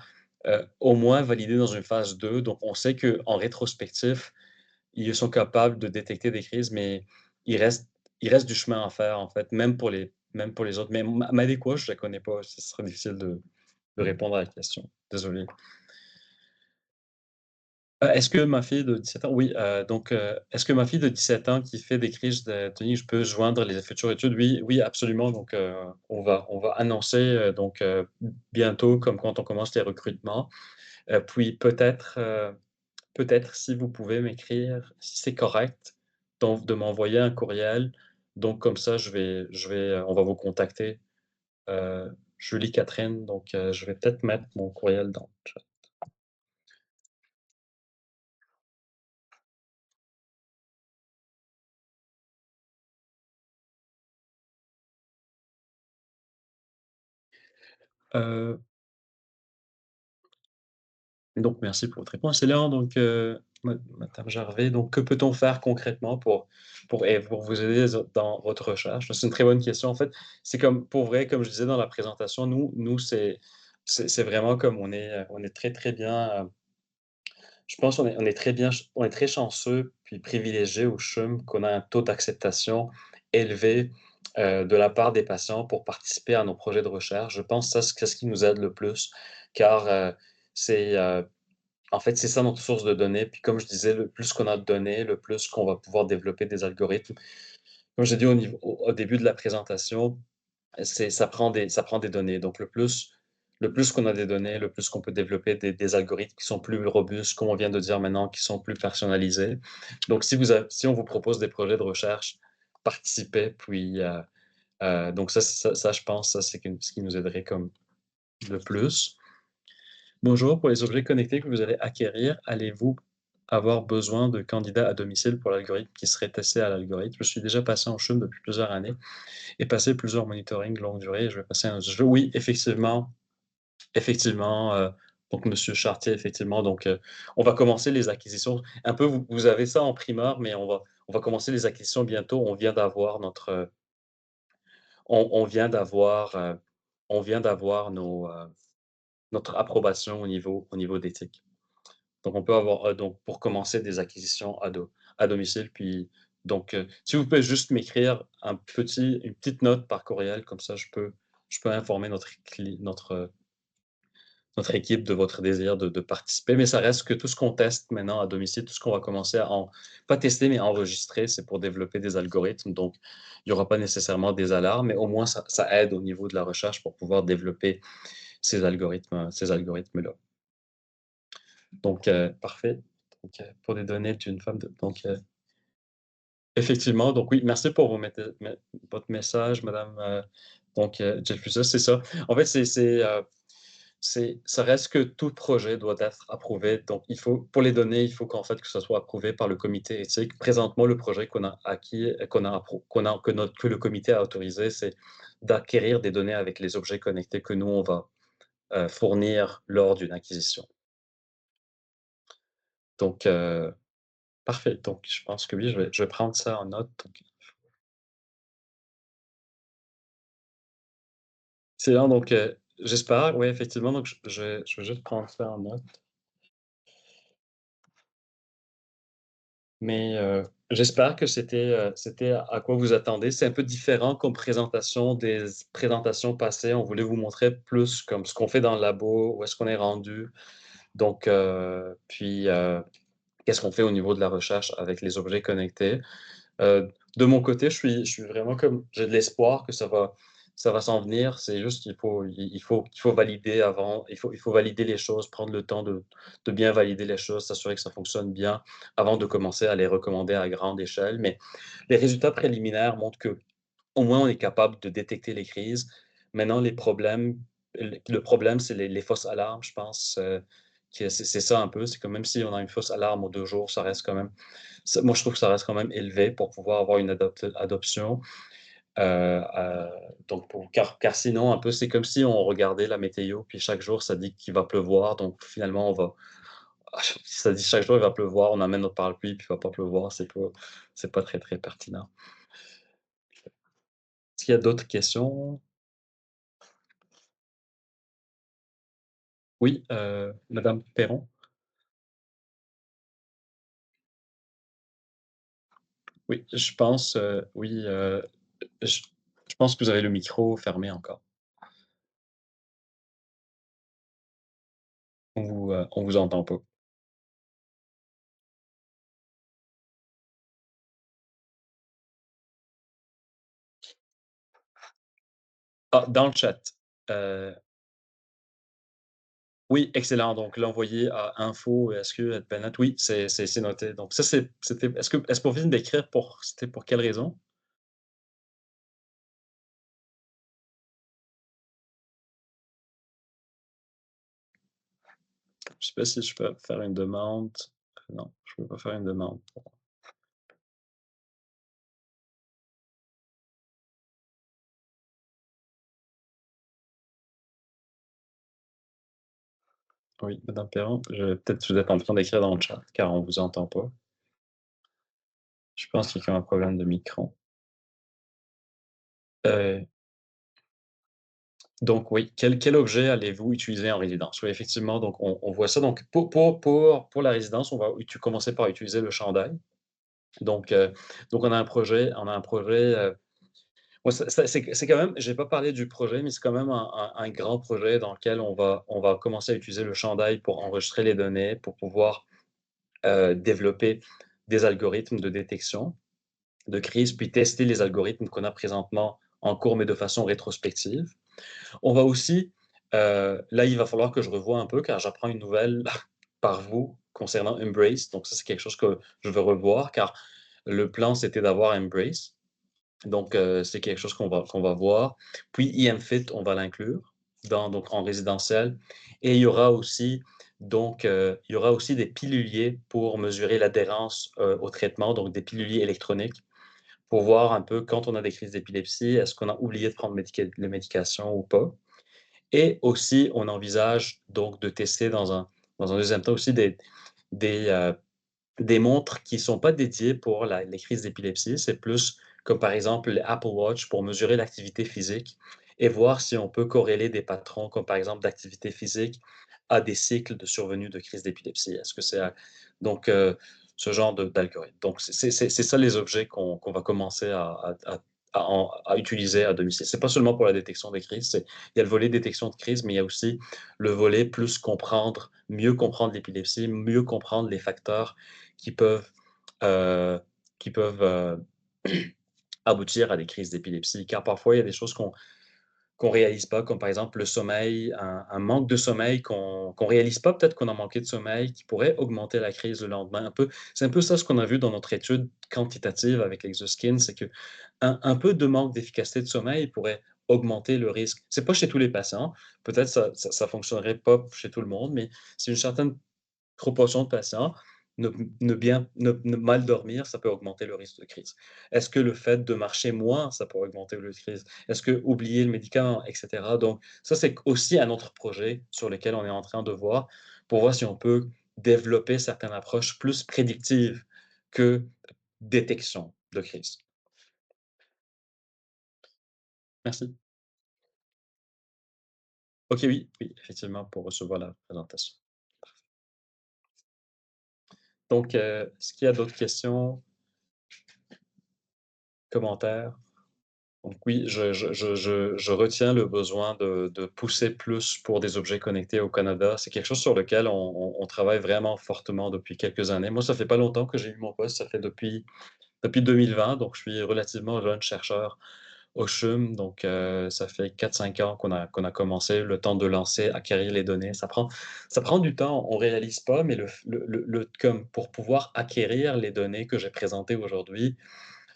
au moins validés dans une phase 2. Donc on sait qu'en rétrospectif, ils sont capables de détecter des crises, mais il reste il reste du chemin à faire en fait, même pour les autres. Mais Madéquois, je ne la connais pas, ce serait difficile de répondre à la question. Désolé. Est-ce que ma fille de 17 ans oui, donc est-ce que ma fille de 17 ans qui fait des crises de tonique, je peux joindre les futures études? Oui, oui, absolument. Donc on va annoncer, donc bientôt, comme quand on commence les recrutements. Puis peut-être si vous pouvez m'écrire, si c'est correct, donc de m'envoyer un courriel. Donc comme ça, on va vous contacter, Julie Catherine. Donc je vais peut-être mettre mon courriel dans le chat. Heu Donc merci pour votre réponse. C'est là donc madame Gervais, donc que peut-on faire concrètement pour vous aider dans votre recherche? C'est une très bonne question. En fait, c'est comme pour vrai, comme je disais dans la présentation, nous c'est vraiment comme on est très, très bien, je pense on est très bien on est très chanceux puis privilégiés au CHUM qu'on a un taux d'acceptation élevé de la part des patients pour participer à nos projets de recherche. Je pense que ça, c'est ce qui nous aide le plus, car c'est en fait, c'est ça notre source de données. Puis comme je disais, le plus qu'on a de données, le plus qu'on va pouvoir développer des algorithmes. Comme j'ai dit au début de la présentation, ça prend des données. Donc le plus qu'on a des données, le plus qu'on peut développer des algorithmes qui sont plus robustes, comme on vient de dire maintenant, qui sont plus personnalisés. Donc si on vous propose des projets de recherche, participez, puis donc ça, je pense, ça, c'est ce qui nous aiderait comme le plus. Bonjour, pour les objets connectés que vous allez acquérir, allez-vous avoir besoin de candidats à domicile pour l'algorithme qui serait testé à l'algorithme? Je suis déjà passé en CHUM depuis plusieurs années et passé plusieurs monitoring longue durée. Je vais passer un jeu. Oui, effectivement. Donc, Monsieur Chartier, effectivement. Donc, on va commencer les acquisitions. Un peu, vous avez ça en primeur, mais on va commencer les acquisitions bientôt. On vient d'avoir notre, on vient d'avoir notre approbation au niveau d'éthique. Donc, on peut avoir, donc, pour commencer des acquisitions à domicile. Puis, donc, si vous pouvez juste m'écrire une petite note par courriel, comme ça, je peux informer notre équipe de votre désir de participer. Mais ça reste que tout ce qu'on teste maintenant à domicile, tout ce qu'on va commencer pas tester, mais enregistrer, c'est pour développer des algorithmes. Donc, il n'y aura pas nécessairement des alarmes, mais au moins, ça aide au niveau de la recherche pour pouvoir développer ces algorithmes-là. Donc, parfait. Donc, pour des données d'une femme donc, effectivement, donc oui, merci pour votre message, madame, donc, Jeffrey, c'est ça. En fait, ça reste que tout projet doit être approuvé. Donc, pour les données, il faut qu'en fait, que ça soit approuvé par le comité éthique. Présentement, le projet qu'on a acquis, que le comité a autorisé, c'est d'acquérir des données avec les objets connectés que nous, on va fournir lors d'une acquisition. Donc, parfait. Donc, je pense que oui, je vais prendre ça en note. Donc, c'est bien. Donc, j'espère, oui, effectivement. Donc, je vais juste prendre ça en note. Mais j'espère que c'était à quoi vous attendez. C'est un peu différent comme présentation des présentations passées. On voulait vous montrer plus comme ce qu'on fait dans le labo, où est-ce qu'on est rendu. Donc, puis, qu'est-ce qu'on fait au niveau de la recherche avec les objets connectés. De mon côté, je suis vraiment comme j'ai de l'espoir que ça va s'en venir. C'est juste qu'il faut valider avant, il faut valider les choses, prendre le temps de bien valider les choses, s'assurer que ça fonctionne bien avant de commencer à les recommander à grande échelle. Mais les résultats préliminaires montrent que au moins on est capable de détecter les crises. Maintenant, le problème, c'est les fausses alarmes, je pense. Que c'est ça un peu. C'est que même si on a une fausse alarme aux 2 jours, ça reste quand même moi, je trouve que ça reste quand même élevé pour pouvoir avoir une adoption. Donc car sinon, un peu, c'est comme si on regardait la météo, puis chaque jour, ça dit qu'il va pleuvoir. Donc finalement, si ça dit chaque jour, il va pleuvoir, on amène notre parapluie, puis il va pas pleuvoir. C'est pas très, très pertinent. Est-ce qu'il y a d'autres questions? Oui, madame Perron? Oui, je pense, oui, je je pense que vous avez le micro fermé encore. On vous entend pas. Ah, dans le chat. Heu, oui, excellent. Donc l'envoyer à info@sq@planet. Oui, c'est noté. Donc ça, c'était est-ce qu'on vient d'écrire c'était pour quelle raison? Je sais pas si je peux faire une demande. Non, je peux pas faire une demande. Oui, madame Perron, peut-être vous êtes en train d'écrire dans le chat, car on vous entend pas. Je pense qu'il y a un problème de micro. Heu, donc oui, quel objet allez-vous utiliser en résidence? Oui, effectivement, donc on voit ça. Donc pour la résidence, on va commencer par utiliser le chandail. Donc on a un projet, Ouais, c'est quand même, j'ai pas parlé du projet, mais c'est quand même un grand projet dans lequel on va commencer à utiliser le Chandail pour enregistrer les données, pour pouvoir développer des algorithmes de détection de crise, puis tester les algorithmes qu'on a présentement en cours, mais de façon rétrospective. On va aussi, là, il va falloir que je revoie un peu, car j'apprends une nouvelle par vous concernant Embrace. Donc ça, c'est quelque chose que je veux revoir, car le plan, c'était d'avoir Embrace. Donc, c'est quelque chose qu'on va voir. Puis EMFIT, on va l'inclure donc en résidentiel. Et il y aura aussi, donc, il y aura aussi des piluliers pour mesurer l'adhérence au traitement, donc des piluliers électroniques pour voir un peu quand on a des crises d'épilepsie, est-ce qu'on a oublié de prendre les médications ou pas. Et aussi, on envisage donc de tester dans un deuxième temps aussi des, euh, des montres qui ne sont pas dédiées pour les crises d'épilepsie. C'est plus comme par exemple l'Apple Watch pour mesurer l'activité physique et voir si on peut corréler des patrons comme par exemple d'activité physique à des cycles de survenue de crise d'épilepsie. Est-ce que c'est donc ce genre d'algorithme. Donc c'est ça les objets qu'on va commencer à utiliser à domicile. C'est pas seulement pour la détection des crises, il y a le volet détection de crise, mais il y a aussi le volet plus comprendre, mieux comprendre l'épilepsie, mieux comprendre les facteurs qui peuvent, euh, qui peuvent aboutir à des crises d'épilepsie. Car parfois, il y a des choses qu'on réalise pas, comme par exemple le sommeil, un manque de sommeil qu'on réalise pas, peut-être qu'on a manqué de sommeil, qui pourrait augmenter la crise le lendemain. C'est un peu ça ce qu'on a vu dans notre étude quantitative avec l'Exoskin, c'est que un peu de manque d'efficacité de sommeil pourrait augmenter le risque. C'est pas chez tous les patients, peut-être ça fonctionnerait pas chez tout le monde, mais c'est une certaine proportion de patients, ne mal dormir, ça peut augmenter le risque de crise. Est-ce que le fait de marcher moins, ça peut augmenter le risque de crise? Est-ce que oublier le médicament, etc. Donc, ça, c'est aussi un autre projet sur lequel on est en train de voir pour voir si on peut développer certaines approches plus prédictives que détection de crise. Merci. OK, oui, oui, effectivement, pour recevoir la présentation. Donc, est-ce qu'il y a d'autres questions, commentaires? Donc oui, je retiens le besoin de pousser plus pour des objets connectés au Canada. C'est quelque chose sur lequel on travaille vraiment fortement depuis quelques années. Moi, ça fait pas longtemps que j'ai eu mon poste, ça fait depuis 2020, donc je suis relativement jeune chercheur au CHUM, donc ça fait 4-5 ans qu'on a commencé, le temps de lancer, acquérir les données. Ça prend du temps, on réalise pas, mais comme pour pouvoir acquérir les données que j'ai présentées aujourd'hui,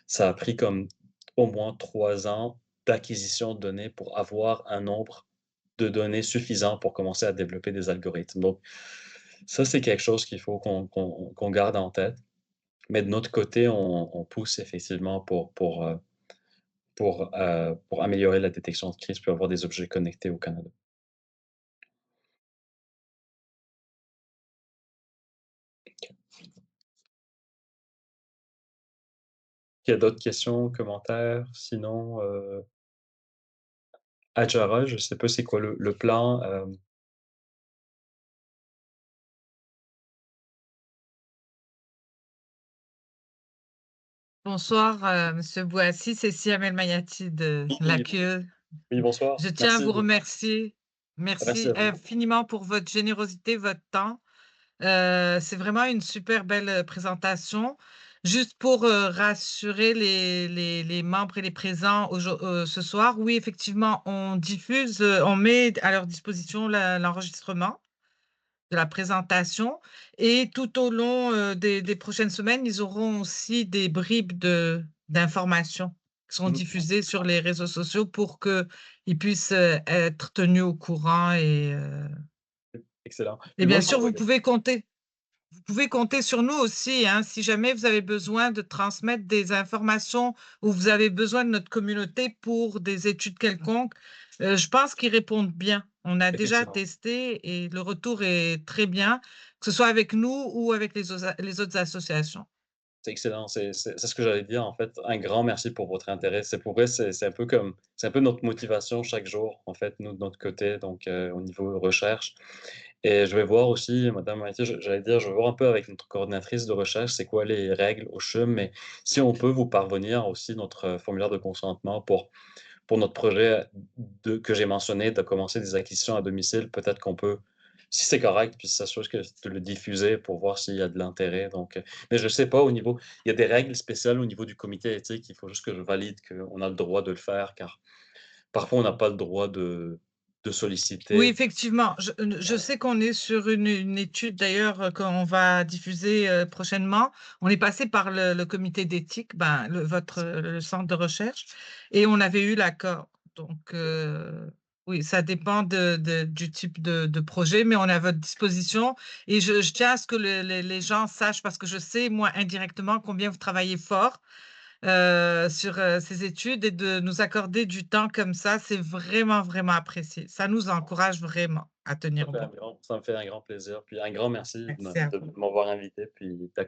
ça a pris comme au moins 3 ans d'acquisition de données pour avoir un nombre de données suffisant pour commencer à développer des algorithmes. Donc ça, c'est quelque chose qu'il faut qu'on garde en tête. Mais de notre côté, on pousse effectivement pour améliorer la détection de crise, puis avoir des objets connectés au Canada. Il y a d'autres questions, commentaires? Sinon, Adjara, je ne sais pas c'est quoi le plan, Bonsoir, Monsieur Boissy, c'est Siam Mayati de Oui, l'AQE. oui, bonsoir. Je tiens à Merci vous remercier. merci Merci à vous. infiniment pour votre générosité, votre temps. C'est vraiment une super belle présentation. Juste pour rassurer les membres et les présents ce soir, oui, effectivement, on diffuse, on met à leur disposition l'enregistrement de la présentation. Et tout au long des prochaines semaines, ils auront aussi des bribes d'informations qui seront Mmh, diffusées sur les réseaux sociaux pour qu'ils puissent être tenus au courant. excellent. Et Puis moi, bien je sûr, vais vous pouvez compter sur nous aussi, hein, si jamais vous avez besoin de transmettre des informations ou vous avez besoin de notre communauté pour des études quelconques. Je pense qu'ils répondent bien. On a déjà effectivement. testé et le retour est très bien, que ce soit avec nous ou avec les autres associations. C'est excellent, c'est ce que j'allais dire en fait. Un grand merci pour votre intérêt. C'est pour vrai, c'est un peu notre motivation chaque jour en fait, nous de notre côté, donc au niveau recherche. Et je vais voir aussi, madame Maïté, j'allais dire, je vais voir un peu avec notre coordinatrice de recherche, c'est quoi les règles au CHUM, mais si on peut vous parvenir aussi notre formulaire de consentement pour notre projet que j'ai mentionné, de commencer des acquisitions à domicile, peut-être qu'on peut, si c'est correct, puis s'assurer de le diffuser pour voir s'il y a de l'intérêt. Donc, mais je ne sais pas au niveau, il y a des règles spéciales au niveau du comité éthique, il faut juste que je valide qu'on a le droit de le faire, car parfois on n'a pas le droit de Oui, solliciter. effectivement. Je sais qu'on est sur une étude d'ailleurs qu'on va diffuser prochainement. On est passé par le comité d'éthique, le centre de recherche, et on avait eu l'accord. Donc, oui, ça dépend du type de projet, mais on est à votre disposition. Et je tiens à ce que les gens sachent, parce que je sais, moi, indirectement, combien vous travaillez fort sur ces études, et de nous accorder du temps comme ça, c'est vraiment, vraiment apprécié. Ça nous encourage vraiment à tenir bon. Ça me fait un grand plaisir. Puis un grand merci Merci à de vous. m'avoir invité, puis d'accueillir